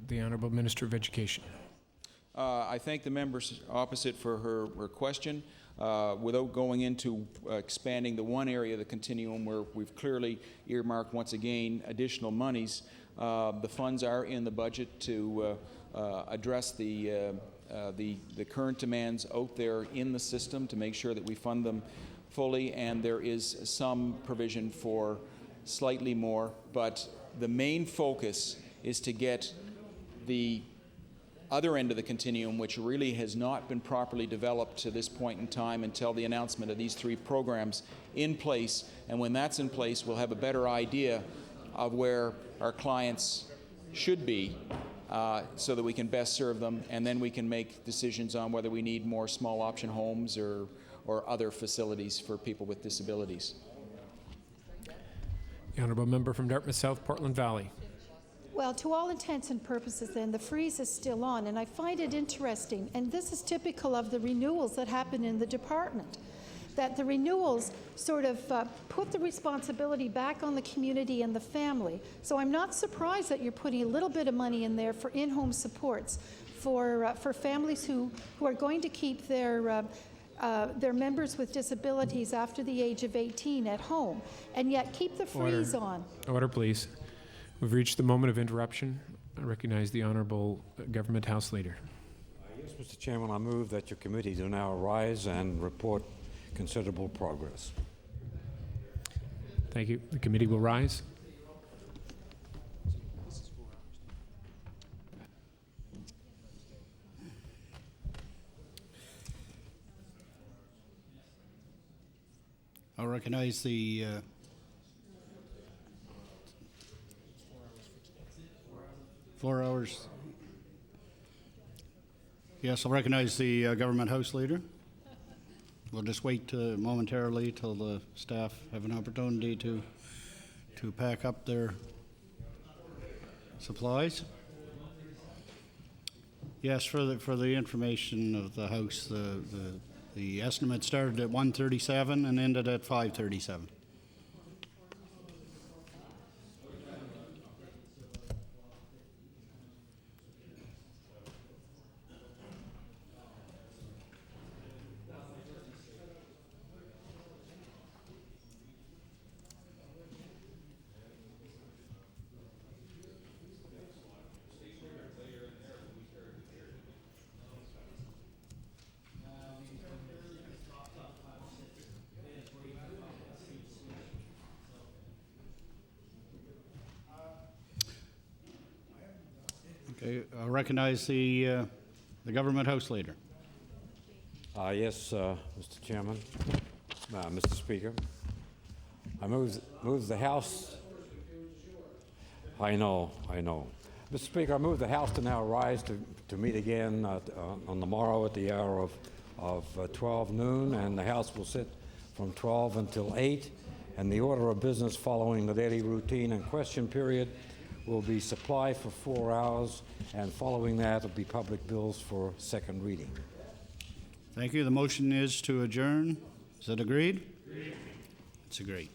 The Honourable Minister of Education. I thank the members opposite for her question. Without going into expanding the one area of the continuum where we've clearly earmarked once again additional monies, the funds are in the budget to address the current demands out there in the system to make sure that we fund them fully, and there is some provision for slightly more, but the main focus is to get the other end of the continuum, which really has not been properly developed to this point in time until the announcement of these 3 programs in place. And when that's in place, we'll have a better idea of where our clients should be so that we can best serve them, and then we can make decisions on whether we need more small option homes or other facilities for people with disabilities. The Honourable Member from Dartmouth South Portland Valley. Well, to all intents and purposes then, the freeze is still on, and I find it interesting, and this is typical of the renewals that happen in the department, that the renewals sort of put the responsibility back on the community and the family. So I'm not surprised that you're putting a little bit of money in there for in-home supports for families who are going to keep their members with disabilities after the age of 18 at home, and yet keep the freeze on. Order, please. We've reached the moment of interruption. I recognize the Honourable Government House Leader. Yes, Mr. Chairman, I move that your committee do now arise and report considerable progress. Thank you. The committee will rise. I'll recognize the 4 hours. Yes, I'll recognize the Government House Leader. We'll just wait momentarily till the staff have an opportunity to pack up their supplies. Yes, for the information of the House, the estimate started at 1:37 and ended at 5:37. Okay, I recognize the Government House Leader. Yes, Mr. Chairman, Mr. Speaker. I move the House. I know. Mr. Speaker, I move the House to now rise to meet again on the morrow at the hour of 12 noon, and the House will sit from 12 until 8, and the order of business following the daily routine and question period will be supply for 4 hours, and following that will be public bills for second reading. Thank you. The motion is to adjourn. Is that agreed? Agreed. It's agreed.